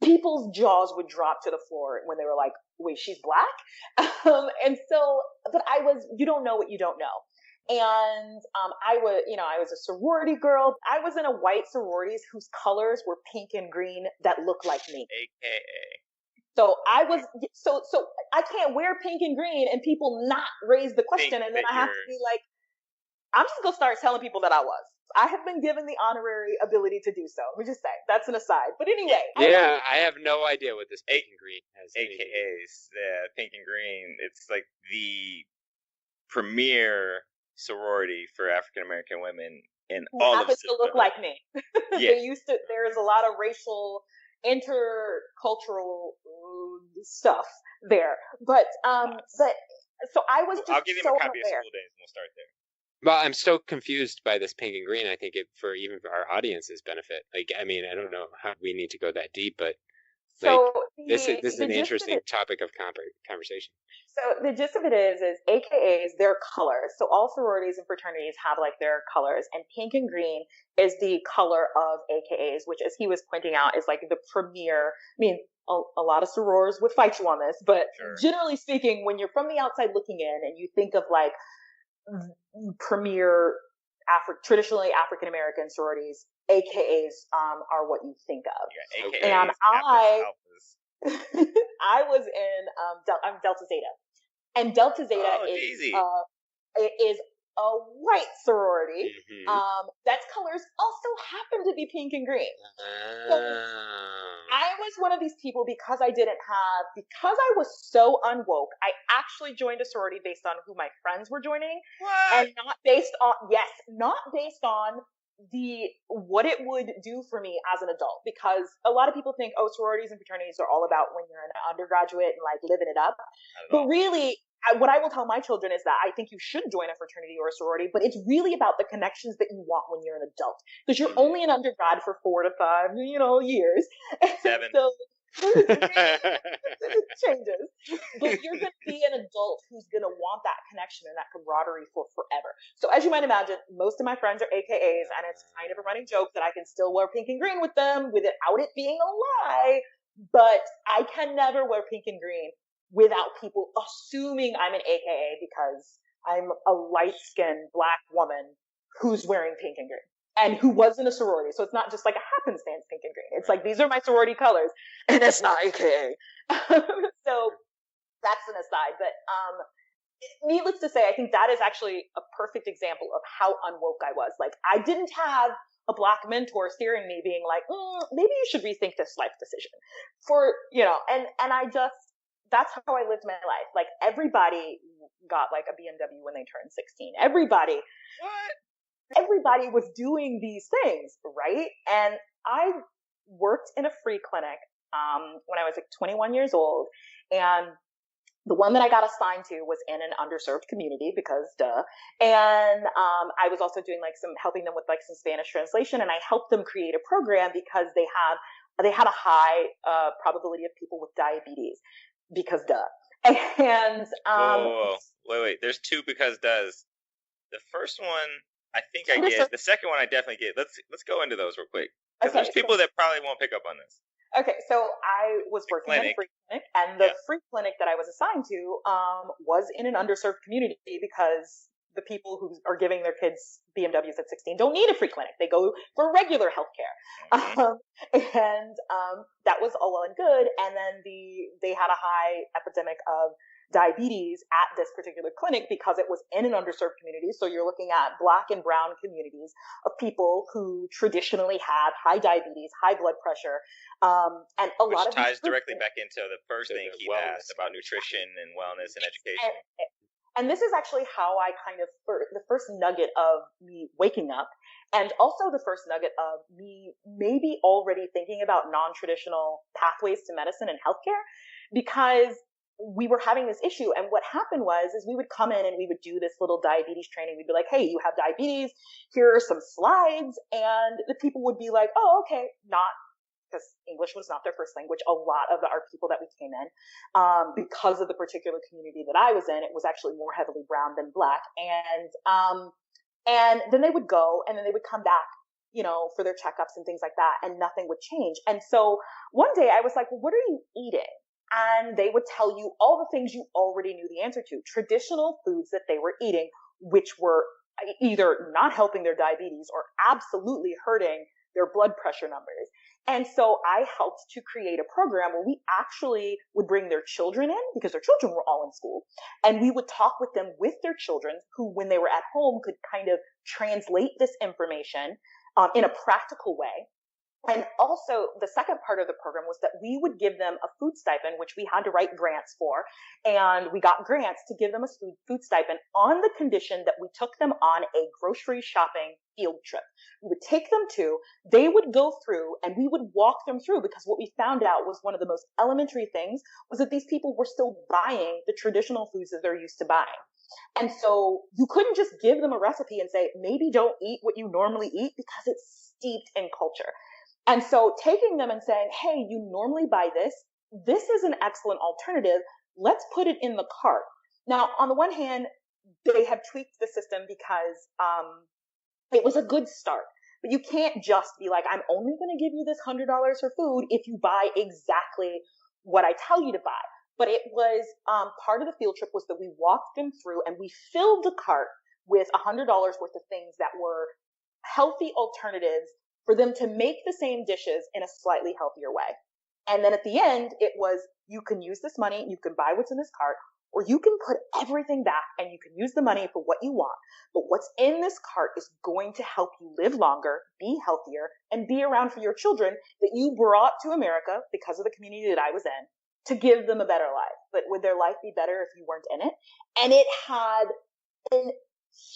people's jaws would drop to the floor when they were like, wait, she's Black? And so, but you don't know what you don't know. And I was a sorority girl. I was in a white sororities whose colors were pink and green that looked like me. AKA. So I was so I can't wear pink and green and people not raise the question, and then I have to be like, I'm just gonna start telling people that I was. I have been given the honorary ability to do so. Let me just say, that's an aside. But anyway. I have no idea what this pink and green has. AKAs, pink and green. It's like the premier sorority for African American women in all of happens to look like me. Yeah. There's a lot of racial intercultural stuff there. But so I was just I'll give him so a copy of unaware. School Days and we'll start there. Well, I'm so confused by this pink and green. I think for even for our audience's benefit. Like, I mean, I don't know how we need to go that deep, but like So this is the an gist of interesting it, topic of conversation. so the gist of it is AKAs, their colors. So all sororities and fraternities have like their colors, and pink and green is the color of AKAs, which, as he was pointing out, is like the premier. I mean, a lot of sorors would fight you on this, but Sure. generally speaking, when you're from the outside looking in and you think of like premier traditionally African American sororities, AKAs are what you think of. Yeah, AKAs, And alphas. I was in I'm Delta Zeta, and Delta Zeta is a white sorority. Mm-hmm. That's colors also happen to be pink and green. So I was one of these people because I was so unwoke. I actually joined a sorority based on who my friends were joining, What? and not based on what it would do for me as an adult. Because a lot of people think, oh, sororities and fraternities are all about when you're an undergraduate and like living it up. But really, what I will tell my children is that I think you should join a fraternity or a sorority, but it's really about the connections that you want when you're an adult. Because you're only an undergrad for 4 to 5, years. 7. So it changes. But you're going to be an adult who's going to want that connection and that camaraderie for forever. So as you might imagine, most of my friends are AKAs, and it's kind of a running joke that I can still wear pink and green with them without it being a lie. But I can never wear pink and green without people assuming I'm an AKA because I'm a light-skinned black woman who's wearing pink and green and who was in a sorority. So it's not just like a happenstance pink and green. It's like, these are my sorority colors, and it's not AKA. So that's an aside. But needless to say, I think that is actually a perfect example of how unwoke I was. Like, I didn't have a black mentor steering me being like, maybe you should rethink this life decision and I just, that's how I lived my life. Like, everybody got like a BMW when they turned 16. Everybody was doing these things, right? And I worked in a free clinic when I was like 21 years old, and the one that I got assigned to was in an underserved community because duh. And I was also doing like helping them with like some Spanish translation, and I helped them create a program because they had a high probability of people with diabetes because duh. And whoa. Wait, there's 2 because does. The first one I think I get. The second one I definitely get. Let's go into those real quick, because there's people that probably won't pick up on this. Okay, so I was working at a free clinic, and the free clinic that I was assigned to was in an underserved community because the people who are giving their kids BMWs at 16 don't need a free clinic. They go for regular healthcare. And that was all well and good. And then they had a high epidemic of diabetes at this particular clinic because it was in an underserved community. So you're looking at Black and brown communities of people who traditionally have high diabetes, high blood pressure, and a lot of ties directly back into the first thing he asked about nutrition and wellness and education. And this is actually how I the first nugget of me waking up, and also the first nugget of me maybe already thinking about non-traditional pathways to medicine and healthcare, because we were having this issue. And what happened is we would come in and we would do this little diabetes training. We'd be like, hey, you have diabetes. Here are some slides. And the people would be like, oh, okay. Not because English was not their first language. A lot of our people that we came in, because of the particular community that I was in, it was actually more heavily brown than Black. And then they would go, and then they would come back, for their checkups and things like that, and nothing would change. And so one day I was like, well, what are you eating? And they would tell you all the things you already knew the answer to, traditional foods that they were eating, which were either not helping their diabetes or absolutely hurting their blood pressure numbers. And so I helped to create a program where we actually would bring their children in, because their children were all in school, and we would talk with them with their children, who, when they were at home, could kind of translate this information in a practical way. And also, the second part of the program was that we would give them a food stipend, which we had to write grants for. And we got grants to give them a food stipend on the condition that we took them on a grocery shopping field trip. We would take them they would go through and we would walk them through, because what we found out was one of the most elementary things was that these people were still buying the traditional foods that they're used to buying. And so you couldn't just give them a recipe and say, maybe don't eat what you normally eat, because it's steeped in culture. And so taking them and saying, hey, you normally buy this. This is an excellent alternative. Let's put it in the cart. Now, on the one hand, they have tweaked the system because it was a good start. But you can't just be like, I'm only going to give you this $100 for food if you buy exactly what I tell you to buy. But it was part of the field trip was that we walked them through and we filled the cart with $100 worth of things that were healthy alternatives for them to make the same dishes in a slightly healthier way. And then at the end, it was, you can use this money, you can buy what's in this cart, or you can put everything back and you can use the money for what you want. But what's in this cart is going to help you live longer, be healthier, and be around for your children that you brought to America because of the community that I was in to give them a better life. But would their life be better if you weren't in it? And it had a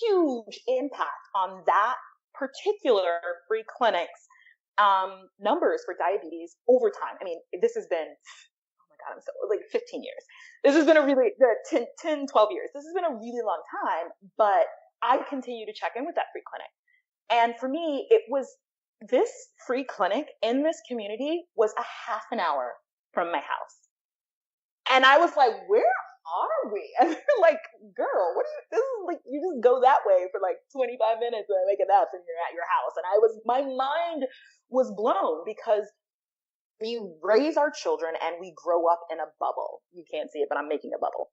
huge impact on that particular free clinics numbers for diabetes over time. I mean, this has been, oh my God, I'm so, like 15 years. This has been a really, 10, 12 years. This has been a really long time, but I continue to check in with that free clinic. And for me, it was this free clinic in this community was a half an hour from my house. And I was like, where are we? And they're like, girl, this is like, you just go that way for like 25 minutes and make a nap and you're at your house. And my mind was blown, because we raise our children and we grow up in a bubble. You can't see it, but I'm making a bubble.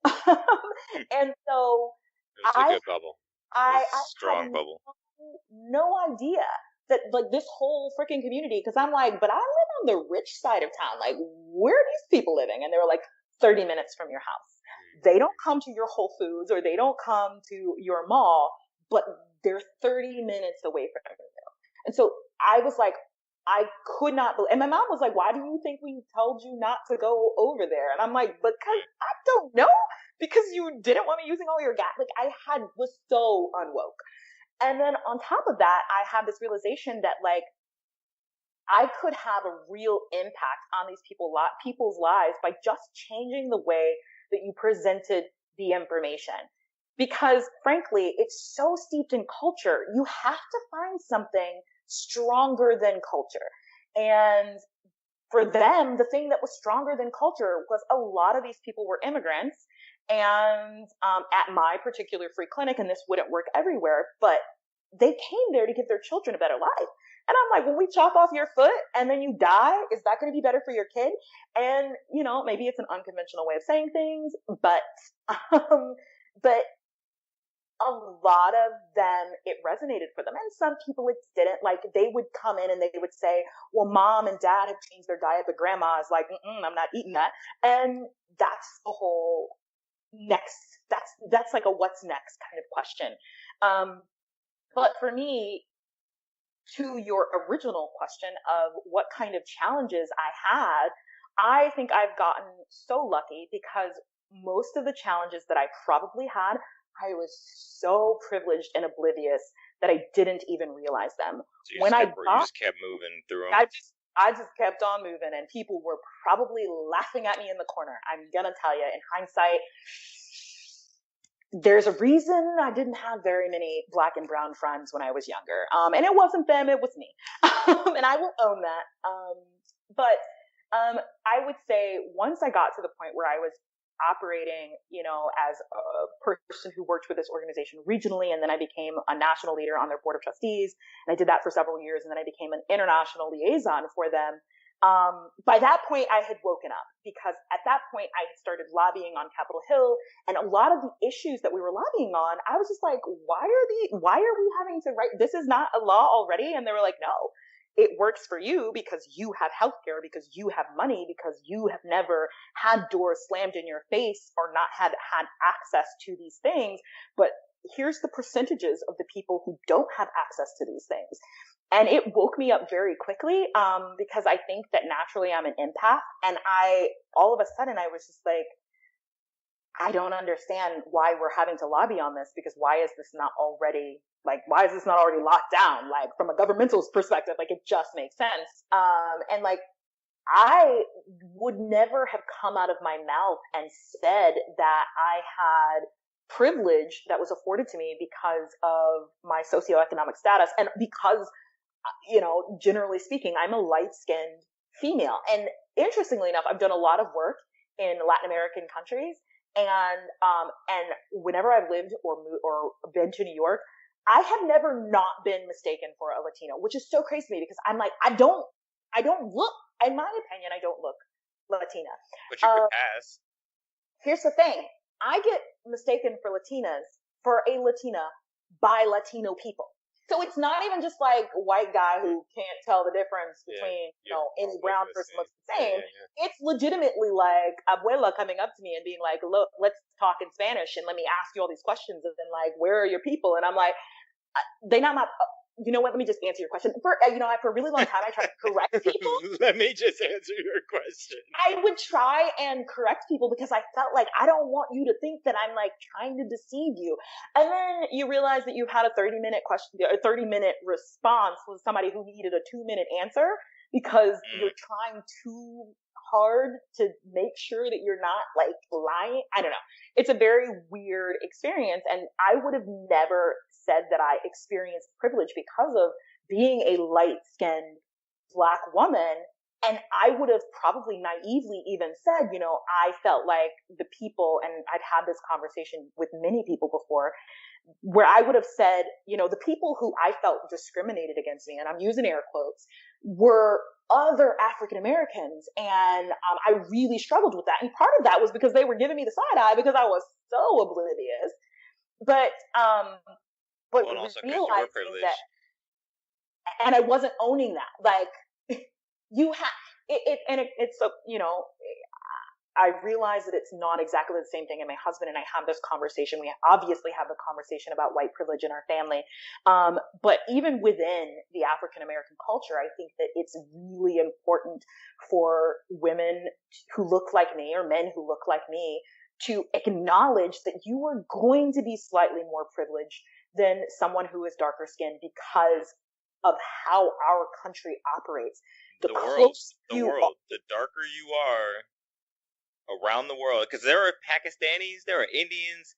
And so it was a good bubble. I strong bubble. No idea that like this whole freaking community, because I'm like, but I live on the rich side of town. Like, where are these people living? And they were like, 30 minutes from your house. They don't come to your Whole Foods or they don't come to your mall, but they're 30 minutes away from you. And so I was like, I could not believe, and my mom was like, why do you think we told you not to go over there? And I'm like, because I don't know, because you didn't want me using all your gas. Like was so unwoke. And then on top of that, I had this realization that like, I could have a real impact on these people's lives by just changing the way that you presented the information. Because frankly, it's so steeped in culture. You have to find something stronger than culture. And for them, the thing that was stronger than culture was a lot of these people were immigrants. And at my particular free clinic, and this wouldn't work everywhere, but they came there to give their children a better life. And I'm like, when we chop off your foot and then you die, is that going to be better for your kid? And, you know, maybe it's an unconventional way of saying things, but a lot of them, it resonated for them. And some people it didn't. Like, they would come in and they would say, well, mom and dad have changed their diet, but grandma is like, I'm not eating that. And that's the whole next, that's like a what's next kind of question. But for me, to your original question of what kind of challenges I had, I think I've gotten so lucky because most of the challenges that I probably had, I was so privileged and oblivious that I didn't even realize them. So you just kept moving through them. I just kept on moving, and people were probably laughing at me in the corner. I'm going to tell you, in hindsight, there's a reason I didn't have very many black and brown friends when I was younger. And it wasn't them, it was me. And I will own that. But I would say once I got to the point where I was operating, you know, as a person who worked with this organization regionally, and then I became a national leader on their board of trustees, and I did that for several years, and then I became an international liaison for them. By that point, I had woken up, because at that point I had started lobbying on Capitol Hill, and a lot of the issues that we were lobbying on, I was just like, why are we having to write, this is not a law already? And they were like, no, it works for you because you have healthcare, because you have money, because you have never had doors slammed in your face or not had access to these things. But here's the percentages of the people who don't have access to these things. And it woke me up very quickly, because I think that naturally I'm an empath. And all of a sudden I was just like, I don't understand why we're having to lobby on this, because why is this not already locked down? Like, from a governmental perspective, like, it just makes sense. And like, I would never have come out of my mouth and said that I had privilege that was afforded to me because of my socioeconomic status, and because, generally speaking, I'm a light-skinned female. And interestingly enough, I've done a lot of work in Latin American countries, and whenever I've lived or been to New York, I have never not been mistaken for a Latino, which is so crazy to me, because I'm like, I don't look, in my opinion, I don't look Latina. But you could pass. Here's the thing. I get mistaken for a Latina by Latino people. So it's not even just like a white guy who can't tell the difference between, any brown person looks the same. Yeah. It's legitimately like abuela coming up to me and being like, look, let's talk in Spanish and let me ask you all these questions. And then like, where are your people? And I'm like, they're not you know what? Let me just answer your question. For a really long time, I tried to correct people. Let me just answer your question. I would try and correct people because I felt like I don't want you to think that I'm like trying to deceive you. And then you realize that you've had a 30-minute question, a 30-minute response with somebody who needed a 2-minute answer because you're trying too hard to make sure that you're not like lying. I don't know. It's a very weird experience. And I would have never said that I experienced privilege because of being a light-skinned Black woman. And I would have probably naively even said, I felt like the people, and I'd had this conversation with many people before, where I would have said, the people who I felt discriminated against me, and I'm using air quotes, were other African Americans. And I really struggled with that. And part of that was because they were giving me the side eye because I was so oblivious. But also realizing that, and I wasn't owning that. Like, you have it's so, I realize that it's not exactly the same thing. And my husband and I have this conversation. We obviously have the conversation about white privilege in our family. But even within the African American culture, I think that it's really important for women who look like me or men who look like me to acknowledge that you are going to be slightly more privileged than someone who is darker skinned because of how our country operates. The world, the darker you are around the world, because there are Pakistanis, there are Indians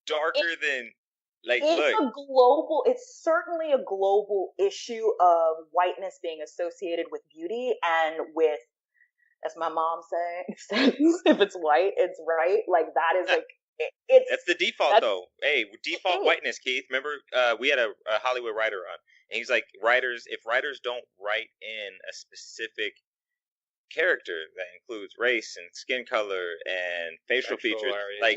darker than, like, it's certainly a global issue of whiteness being associated with beauty and with, as my mom says, if it's white, it's right. Like, that is like, that's the default though. Hey, default whiteness, Keith. Remember, we had a Hollywood writer on, and he's like, if writers don't write in a specific character that includes race and skin color and facial features, like,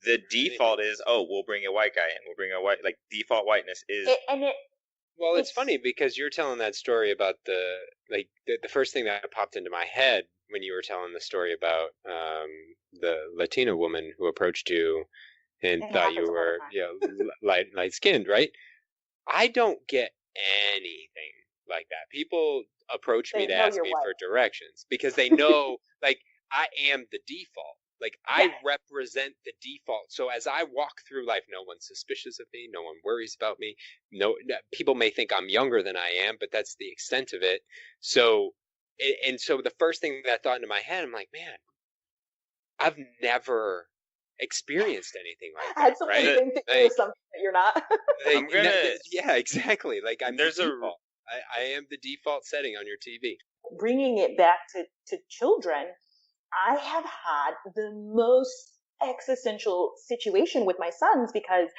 the default is, we'll bring a white guy in. We'll bring a white, like, default whiteness is. Well, it's funny because you're telling that story about the first thing that popped into my head when you were telling the story about the Latina woman who approached you and thought you were light skinned, right? I don't get anything like that. People approach me to ask me for directions because they know, like, I am the default. Like, I represent the default. So as I walk through life, no one's suspicious of me. No one worries about me. No, people may think I'm younger than I am, but that's the extent of it. So, and so the first thing that thought into my head, I'm like, man, I've never experienced anything like that. I had someone think that you're something that you're not. Yeah, exactly. Like, I am the default setting on your TV. Bringing it back to children, I have had the most existential situation with my sons because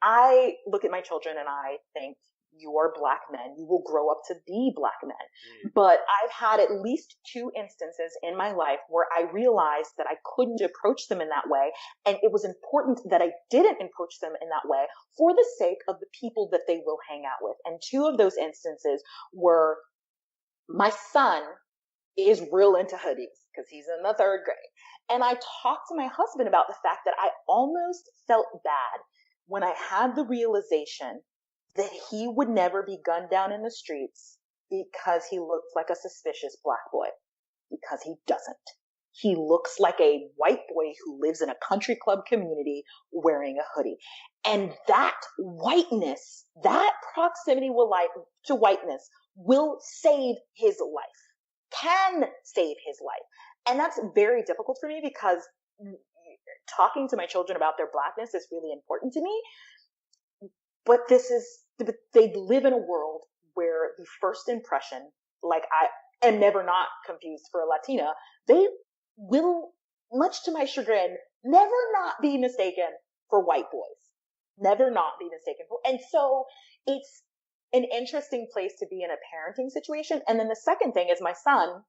I look at my children and I think, you are Black men. You will grow up to be Black men. But I've had at least 2 instances in my life where I realized that I couldn't approach them in that way. And it was important that I didn't approach them in that way for the sake of the people that they will hang out with. And 2 of those instances were, my son is real into hoodies because he's in the 3rd grade. And I talked to my husband about the fact that I almost felt bad when I had the realization that he would never be gunned down in the streets because he looks like a suspicious black boy, because he doesn't. He looks like a white boy who lives in a country club community wearing a hoodie. And that whiteness, that proximity to whiteness will save his life, can save his life. And that's very difficult for me because talking to my children about their blackness is really important to me. But they live in a world where the first impression, like I am never not confused for a Latina, they will, much to my chagrin, never not be mistaken for white boys. Never not be mistaken for. And so it's an interesting place to be in a parenting situation. And then the second thing is my son,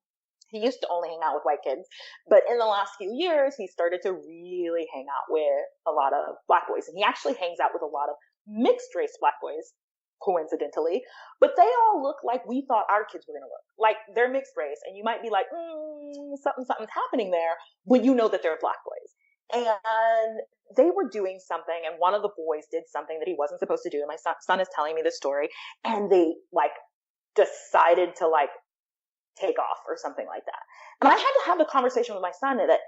he used to only hang out with white kids, but in the last few years, he started to really hang out with a lot of black boys. And he actually hangs out with a lot of mixed race black boys, coincidentally, but they all look like we thought our kids were going to look. Like they're mixed race, and you might be like, something's happening there, but you know that they're black boys. And they were doing something, and one of the boys did something that he wasn't supposed to do. And my son is telling me this story, and they like decided to like take off or something like that. And I had to have the conversation with my son that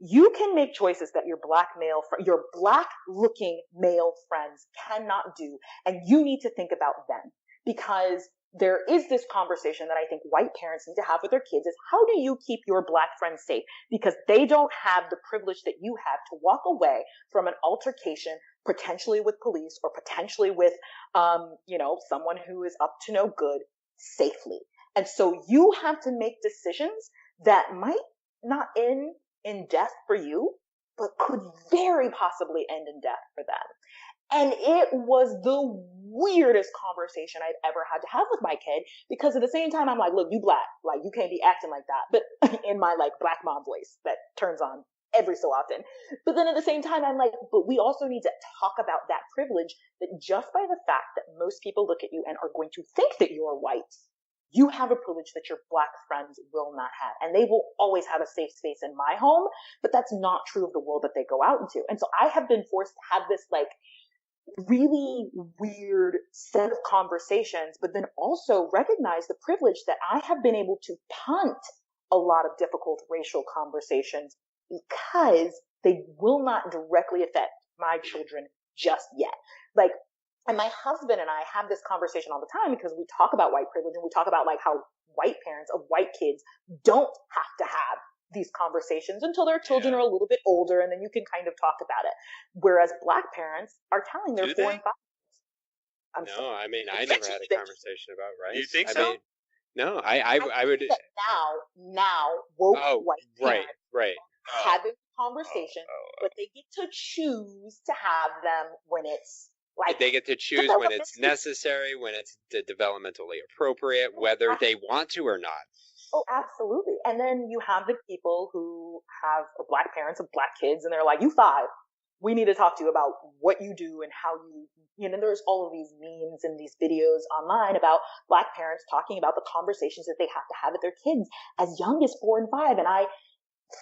you can make choices that your black looking male friends cannot do. And you need to think about them, because there is this conversation that I think white parents need to have with their kids is how do you keep your black friends safe? Because they don't have the privilege that you have to walk away from an altercation, potentially with police or potentially with, someone who is up to no good safely. And so you have to make decisions that might not end in death for you, but could very possibly end in death for them. And it was the weirdest conversation I've ever had to have with my kid, because at the same time, I'm like, look, you black, like you can't be acting like that. But in my like black mom voice that turns on every so often. But then at the same time, I'm like, but we also need to talk about that privilege, that just by the fact that most people look at you and are going to think that you're white, you have a privilege that your black friends will not have. And they will always have a safe space in my home, but that's not true of the world that they go out into. And so I have been forced to have this like really weird set of conversations, but then also recognize the privilege that I have been able to punt a lot of difficult racial conversations because they will not directly affect my children just yet. Like, and my husband and I have this conversation all the time because we talk about white privilege and we talk about like how white parents of white kids don't have to have these conversations until their children are a little bit older, and then you can kind of talk about it. Whereas black parents are telling their 4 and 5. I mean, I never had a conversation about race. You think so? No, I would. Now, woke white parents right. having conversations, but they get to choose to have them when it's like they get to choose when it's necessary, when it's developmentally appropriate, whether they want to or not. Oh, absolutely. And then you have the people who have black parents of black kids, and they're like, you 5. We need to talk to you about what you do and how there's all of these memes and these videos online about black parents talking about the conversations that they have to have with their kids as young as 4 and 5. And I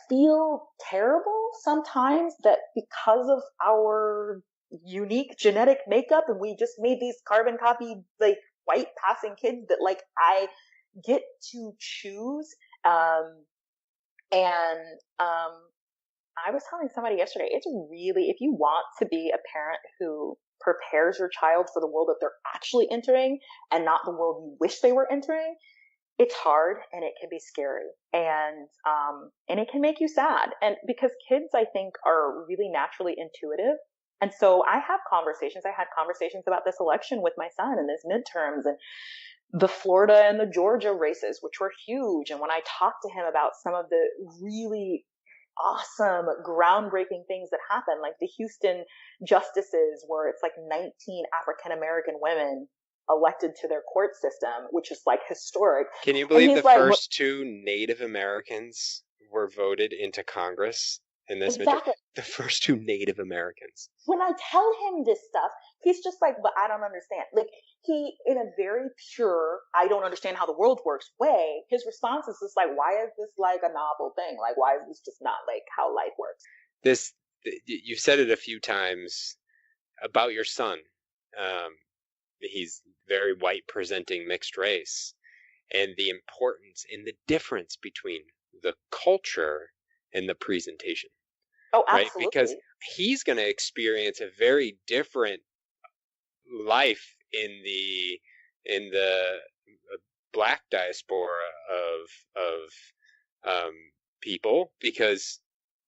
feel terrible sometimes that because of our unique genetic makeup, and we just made these carbon copied like white passing kids, that like I get to choose. I was telling somebody yesterday, it's really, if you want to be a parent who prepares your child for the world that they're actually entering and not the world you wish they were entering, it's hard and it can be scary, and it can make you sad. And because kids, I think, are really naturally intuitive. And so I had conversations about this election with my son and his midterms and the Florida and the Georgia races, which were huge. And when I talked to him about some of the really awesome, groundbreaking things that happened, like the Houston justices, where it's like 19 African-American women elected to their court system, which is like historic. Can you believe the first 2 Native Americans were voted into Congress in this exactly. The first 2 Native Americans. When I tell him this stuff, he's just like, but I don't understand. Like, he, in a very pure, I don't understand how the world works way, his response is just like, why is this like a novel thing? Like, why is this just not like how life works? You've said it a few times about your son. he's very white presenting mixed race, and the importance and the difference between the culture and the presentation. Oh, right? absolutely. Because he's going to experience a very different life in the Black diaspora of people, because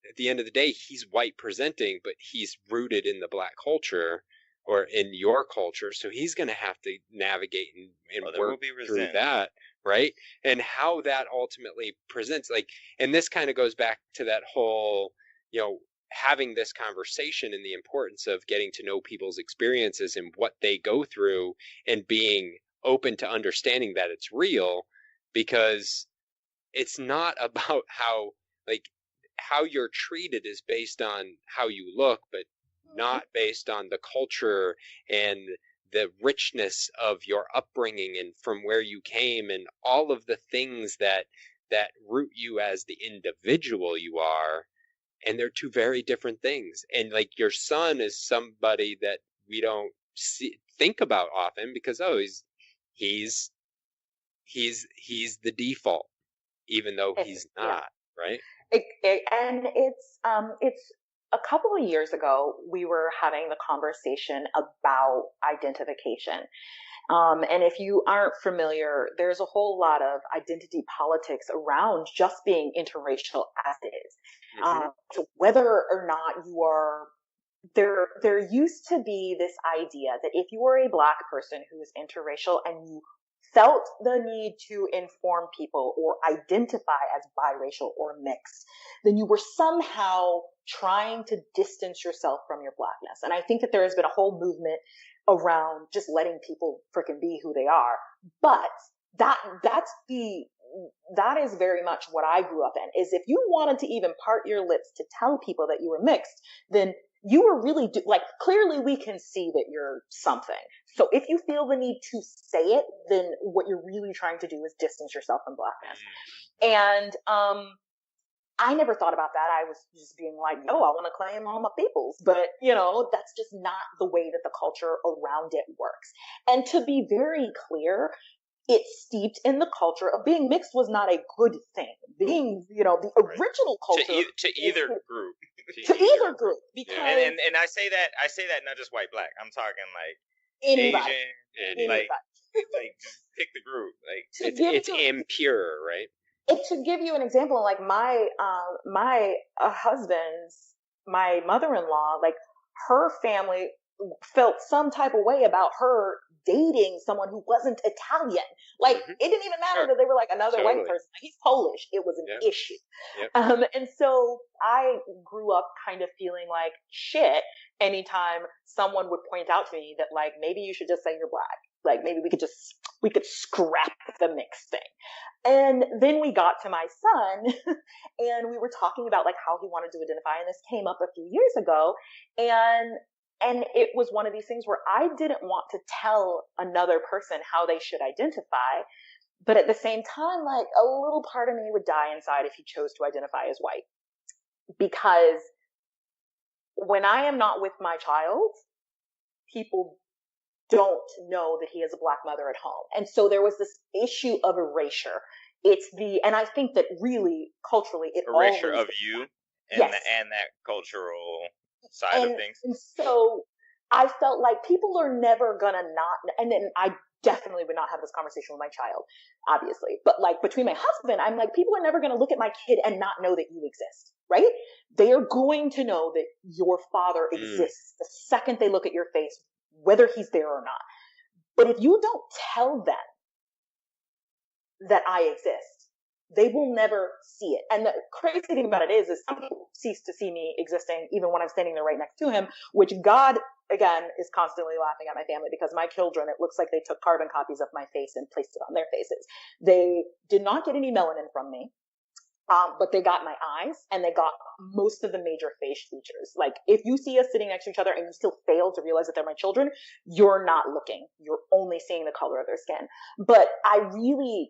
at the end of the day, he's white presenting, but he's rooted in the Black culture or in your culture, so he's going to have to navigate and work through that, right? And how that ultimately presents, like, and this kind of goes back to that whole, having this conversation and the importance of getting to know people's experiences and what they go through, and being open to understanding that it's real, because it's not about how you're treated is based on how you look, but not based on the culture and the richness of your upbringing and from where you came and all of the things that root you as the individual you are. And they're two very different things. And like, your son is somebody that we don't think about often, because he's the default, even though he's not, right? And it's a couple of years ago, we were having the conversation about identification. And if you aren't familiar, there's a whole lot of identity politics around just being interracial as it is. So whether or not you are, there used to be this idea that if you were a Black person who is interracial and you felt the need to inform people or identify as biracial or mixed, then you were somehow trying to distance yourself from your Blackness. And I think that there has been a whole movement around just letting people frickin' be who they are. But that is very much what I grew up in, is if you wanted to even part your lips to tell people that you were mixed, then you were really clearly we can see that you're something. So if you feel the need to say it, then what you're really trying to do is distance yourself from Blackness. And I never thought about that. I was just being like, I want to claim all my peoples. But, that's just not the way that the culture around it works. And to be very clear, it's steeped in the culture of being mixed was not a good thing. Being, the original culture to either group. To either group. Because and I say that not just white, Black. I'm talking like anybody. Asian, like just pick the group. Like it's impure, right? To give you an example, like my husband's, my mother-in-law, like her family felt some type of way about her dating someone who wasn't Italian. Like it didn't even matter that they were like another white person. Like, he's Polish. It was an issue. And so I grew up kind of feeling like shit anytime someone would point out to me that, like, maybe you should just say you're Black. Like, maybe we could scrap the mix thing. And then we got to my son and we were talking about like how he wanted to identify. And this came up a few years ago. And it was one of these things where I didn't want to tell another person how they should identify. But at the same time, like, a little part of me would die inside if he chose to identify as white. Because when I am not with my child, people don't know that he has a Black mother at home. And so there was this issue of erasure. And I think that really culturally it erasure of you and that cultural side of things. And so I felt like people are never gonna and then I definitely would not have this conversation with my child, obviously. But like between my husband, I'm like, people are never gonna look at my kid and not know that you exist, right? They are going to know that your father exists the second they look at your face, whether he's there or not. But if you don't tell them that I exist, they will never see it. And the crazy thing about it is some people cease to see me existing even when I'm standing there right next to him, which God, again, is constantly laughing at my family, because my children, it looks like they took carbon copies of my face and placed it on their faces. They did not get any melanin from me. But they got my eyes and they got most of the major face features. Like, if you see us sitting next to each other and you still fail to realize that they're my children, you're not looking. You're only seeing the color of their skin. But I really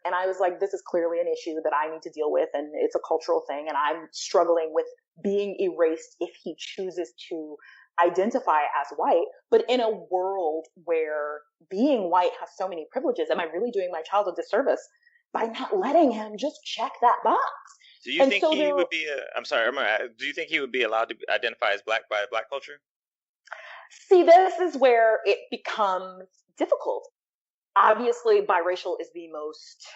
and I was like, this is clearly an issue that I need to deal with, and it's a cultural thing, and I'm struggling with being erased if he chooses to identify as white, but in a world where being white has so many privileges, am I really doing my child a disservice by not letting him just check that box? Do you think he would be do you think he would be allowed to identify as black by black culture? See, this is where it becomes difficult. Obviously, biracial is the most,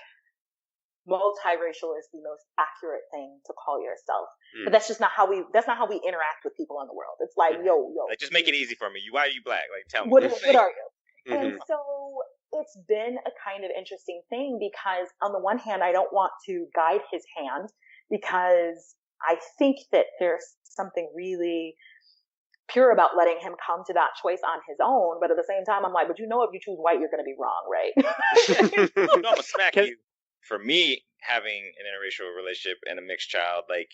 multiracial is the most accurate thing to call yourself. But that's just not how we interact with people in the world. It's like, yo. Like, just make it easy for me. Why are you black? Like, tell me. What are you? And so it's been a kind of interesting thing because on the one hand, I don't want to guide his hand because I think that there's something really pure about letting him come to that choice on his own. But at the same time, I'm like, but you know, if you choose white, you're going to be wrong, right? No, I'm going to smack you. For me, having an interracial relationship and a mixed child, like,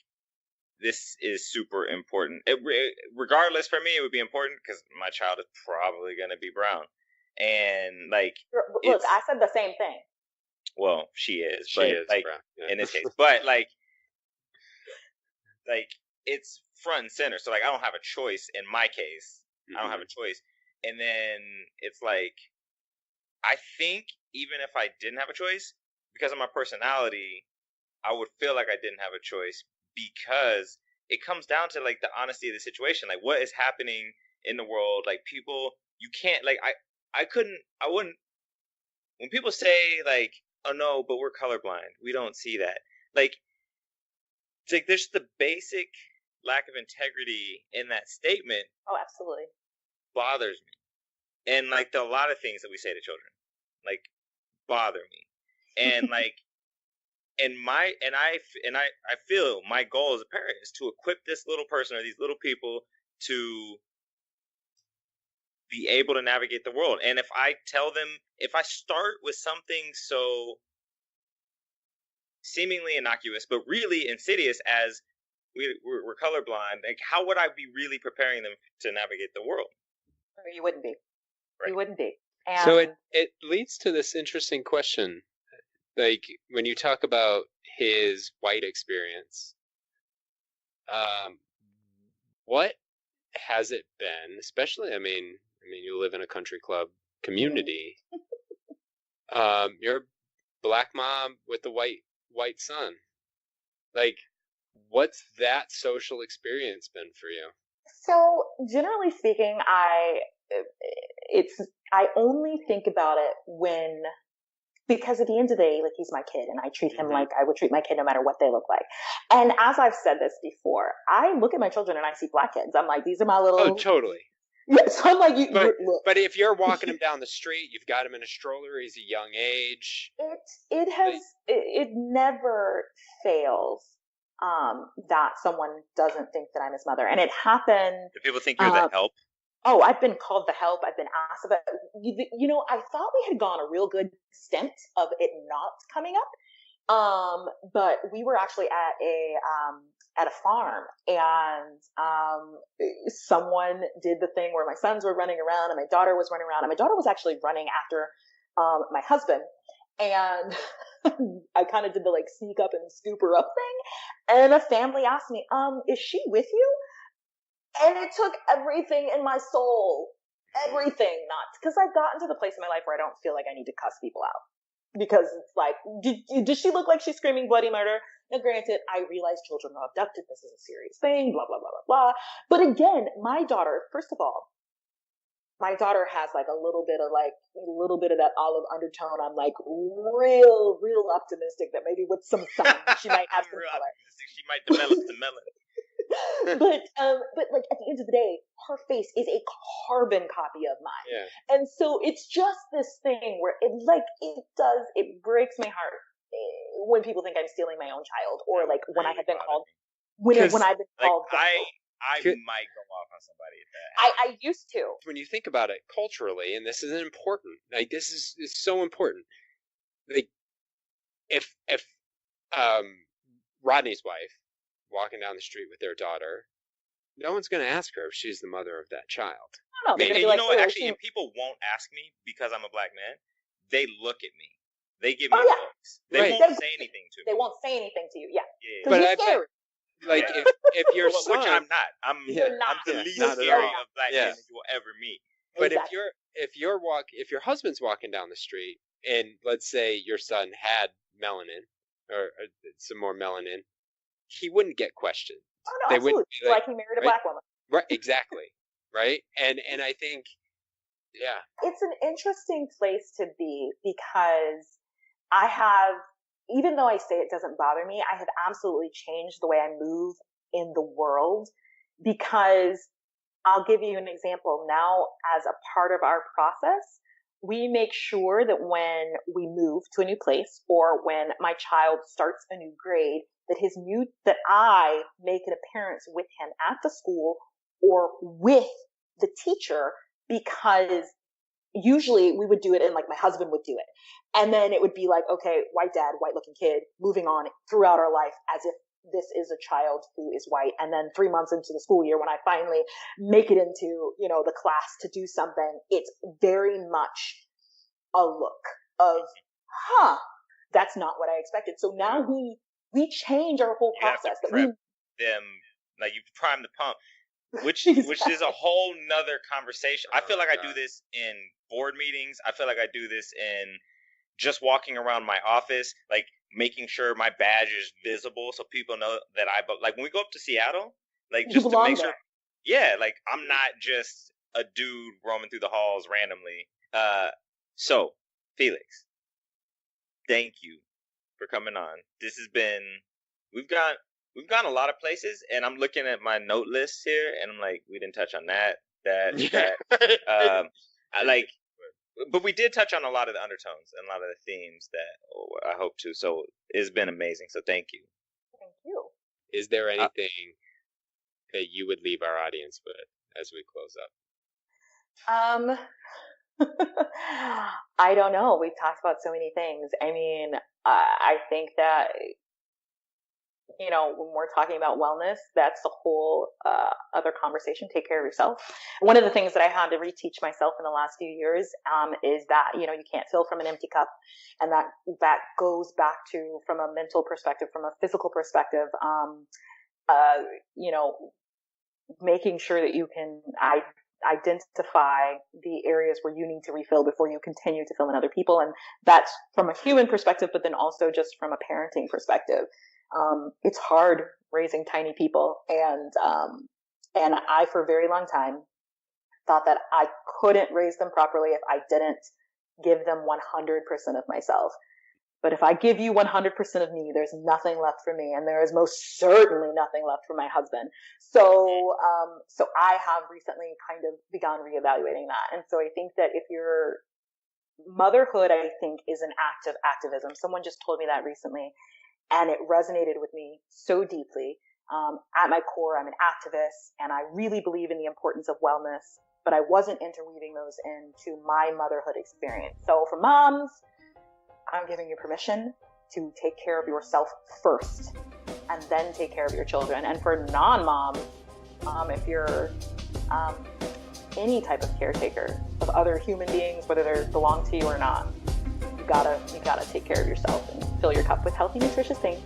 this is super important. Regardless, for me, it would be important because my child is probably going to be brown. And, like... Look, I said the same thing. Well, she is brown. In this case. But, like, it's front and center. So, like, I don't have a choice in my case. I don't have a choice. And then it's like, I think even if I didn't have a choice, because of my personality, I would feel like I didn't have a choice because it comes down to, like, the honesty of the situation. Like, what is happening in the world? Like, people, you can't, like, I wouldn't, when people say, like, oh, no, but we're colorblind, we don't see that. Like, it's like there's the basic lack of integrity in that statement. Oh, absolutely. Bothers me. And, like, a lot of things that we say to children, like, bother me. And, like, I feel my goal as a parent is to equip this little person or these little people to be able to navigate the world. And if I start with something so seemingly innocuous, but really insidious as we're colorblind, like, how would I be really preparing them to navigate the world? You wouldn't be. Right. You wouldn't be. And so it leads to this interesting question. Like, when you talk about his white experience, what has it been, especially, I mean, you live in a country club community. You're a black mom with a white son. Like, what's that social experience been for you? So, generally speaking, I only think about it because at the end of the day, like, he's my kid and I treat him like I would treat my kid no matter what they look like. And as I've said this before, I look at my children and I see black kids. I'm like, these are my little... Oh, totally. Yeah, so I'm like, but if you're walking him down the street, you've got him in a stroller, he's a young age. It never fails that someone doesn't think that I'm his mother. And it happened... Do people think you're the help? Oh, I've been called the help. I've been asked about, you know, I thought we had gone a real good stint of it not coming up. But we were actually at a farm and, someone did the thing where my sons were running around and my daughter was running around and my daughter was actually running after, my husband. And I kind of did the, like, sneak up and scoop her up thing. And a family asked me, is she with you? And it took everything in my soul, because I've gotten to the place in my life where I don't feel like I need to cuss people out. Because it's like, does she look like she's screaming bloody murder? Now, granted, I realize children are abducted. This is a serious thing, blah, blah, blah, blah, blah. But again, my daughter, first of all, my daughter has, like, a little bit of that olive undertone. I'm, like, real optimistic that maybe with some sun she might have some color. She might develop the melon. But like, at the end of the day, her face is a carbon copy of mine. Yeah. And so it's just this thing where it breaks my heart when people think I'm stealing my own child, or like when I have been called, when I've been called. I might go off on somebody at that. I used to. When you think about it culturally, and this is important, like, this is so important. Like, if Rodney's wife walking down the street with their daughter, no one's going to ask her if she's the mother of that child. No, and you know what? Actually, and people won't ask me because I'm a black man. They look at me. They give me looks. They won't say anything to me. They won't say anything to you. Yeah. But you're scary. like if your son, which I'm not. I'm the least scary of black men you will ever meet. But if your husband's walking down the street and let's say your son had melanin or some more melanin, he wouldn't get questioned. Oh no, absolutely. Like he married a black woman. Right, exactly. Right? And I think it's an interesting place to be because even though I say it doesn't bother me, I have absolutely changed the way I move in the world because I'll give you an example. Now, as a part of our process, we make sure that when we move to a new place or when my child starts a new grade, that I make an appearance with him at the school or with the teacher, because usually we would do it and like my husband would do it. And then it would be like, okay, white dad, white looking kid, moving on throughout our life as if this is a child who is white. And then 3 months into the school year, when I finally make it into, the class to do something, it's very much a look of, that's not what I expected. So now we change our whole process. You have to prep them, like you prime the pump. Which is a whole nother conversation. I feel like I do this in board meetings. I feel like I do this in just walking around my office, like making sure my badge is visible so people know that like when we go up to Seattle, like just to make sure. Yeah, like I'm not just a dude roaming through the halls randomly. So Felix, thank you for coming on. This has been, we've gone a lot of places, and I'm looking at my note list here, and I'm like, we didn't touch on that. But we did touch on a lot of the undertones and a lot of the themes that I hope to. So it's been amazing. So thank you. Thank you. Is there anything that you would leave our audience with as we close up? I don't know. We've talked about so many things. I mean, I think that, when we're talking about wellness, that's a whole other conversation. Take care of yourself. One of the things that I had to reteach myself in the last few years is that, you can't fill from an empty cup. And that goes back to, from a mental perspective, from a physical perspective, making sure that you can identify the areas where you need to refill before you continue to fill in other people. And that's from a human perspective, but then also just from a parenting perspective. It's hard raising tiny people. And I, for a very long time, thought that I couldn't raise them properly if I didn't give them 100% of myself. But if I give you 100% of me, there's nothing left for me. And there is most certainly nothing left for my husband. So I have recently kind of begun reevaluating that. And so I think that if your motherhood, I think, is an act of activism. Someone just told me that recently, and it resonated with me so deeply. At my core, I'm an activist, and I really believe in the importance of wellness, but I wasn't interweaving those into my motherhood experience. So for moms, I'm giving you permission to take care of yourself first and then take care of your children. And for non-moms, if you're any type of caretaker of other human beings, whether they belong to you or not, you gotta take care of yourself and fill your cup with healthy, nutritious things.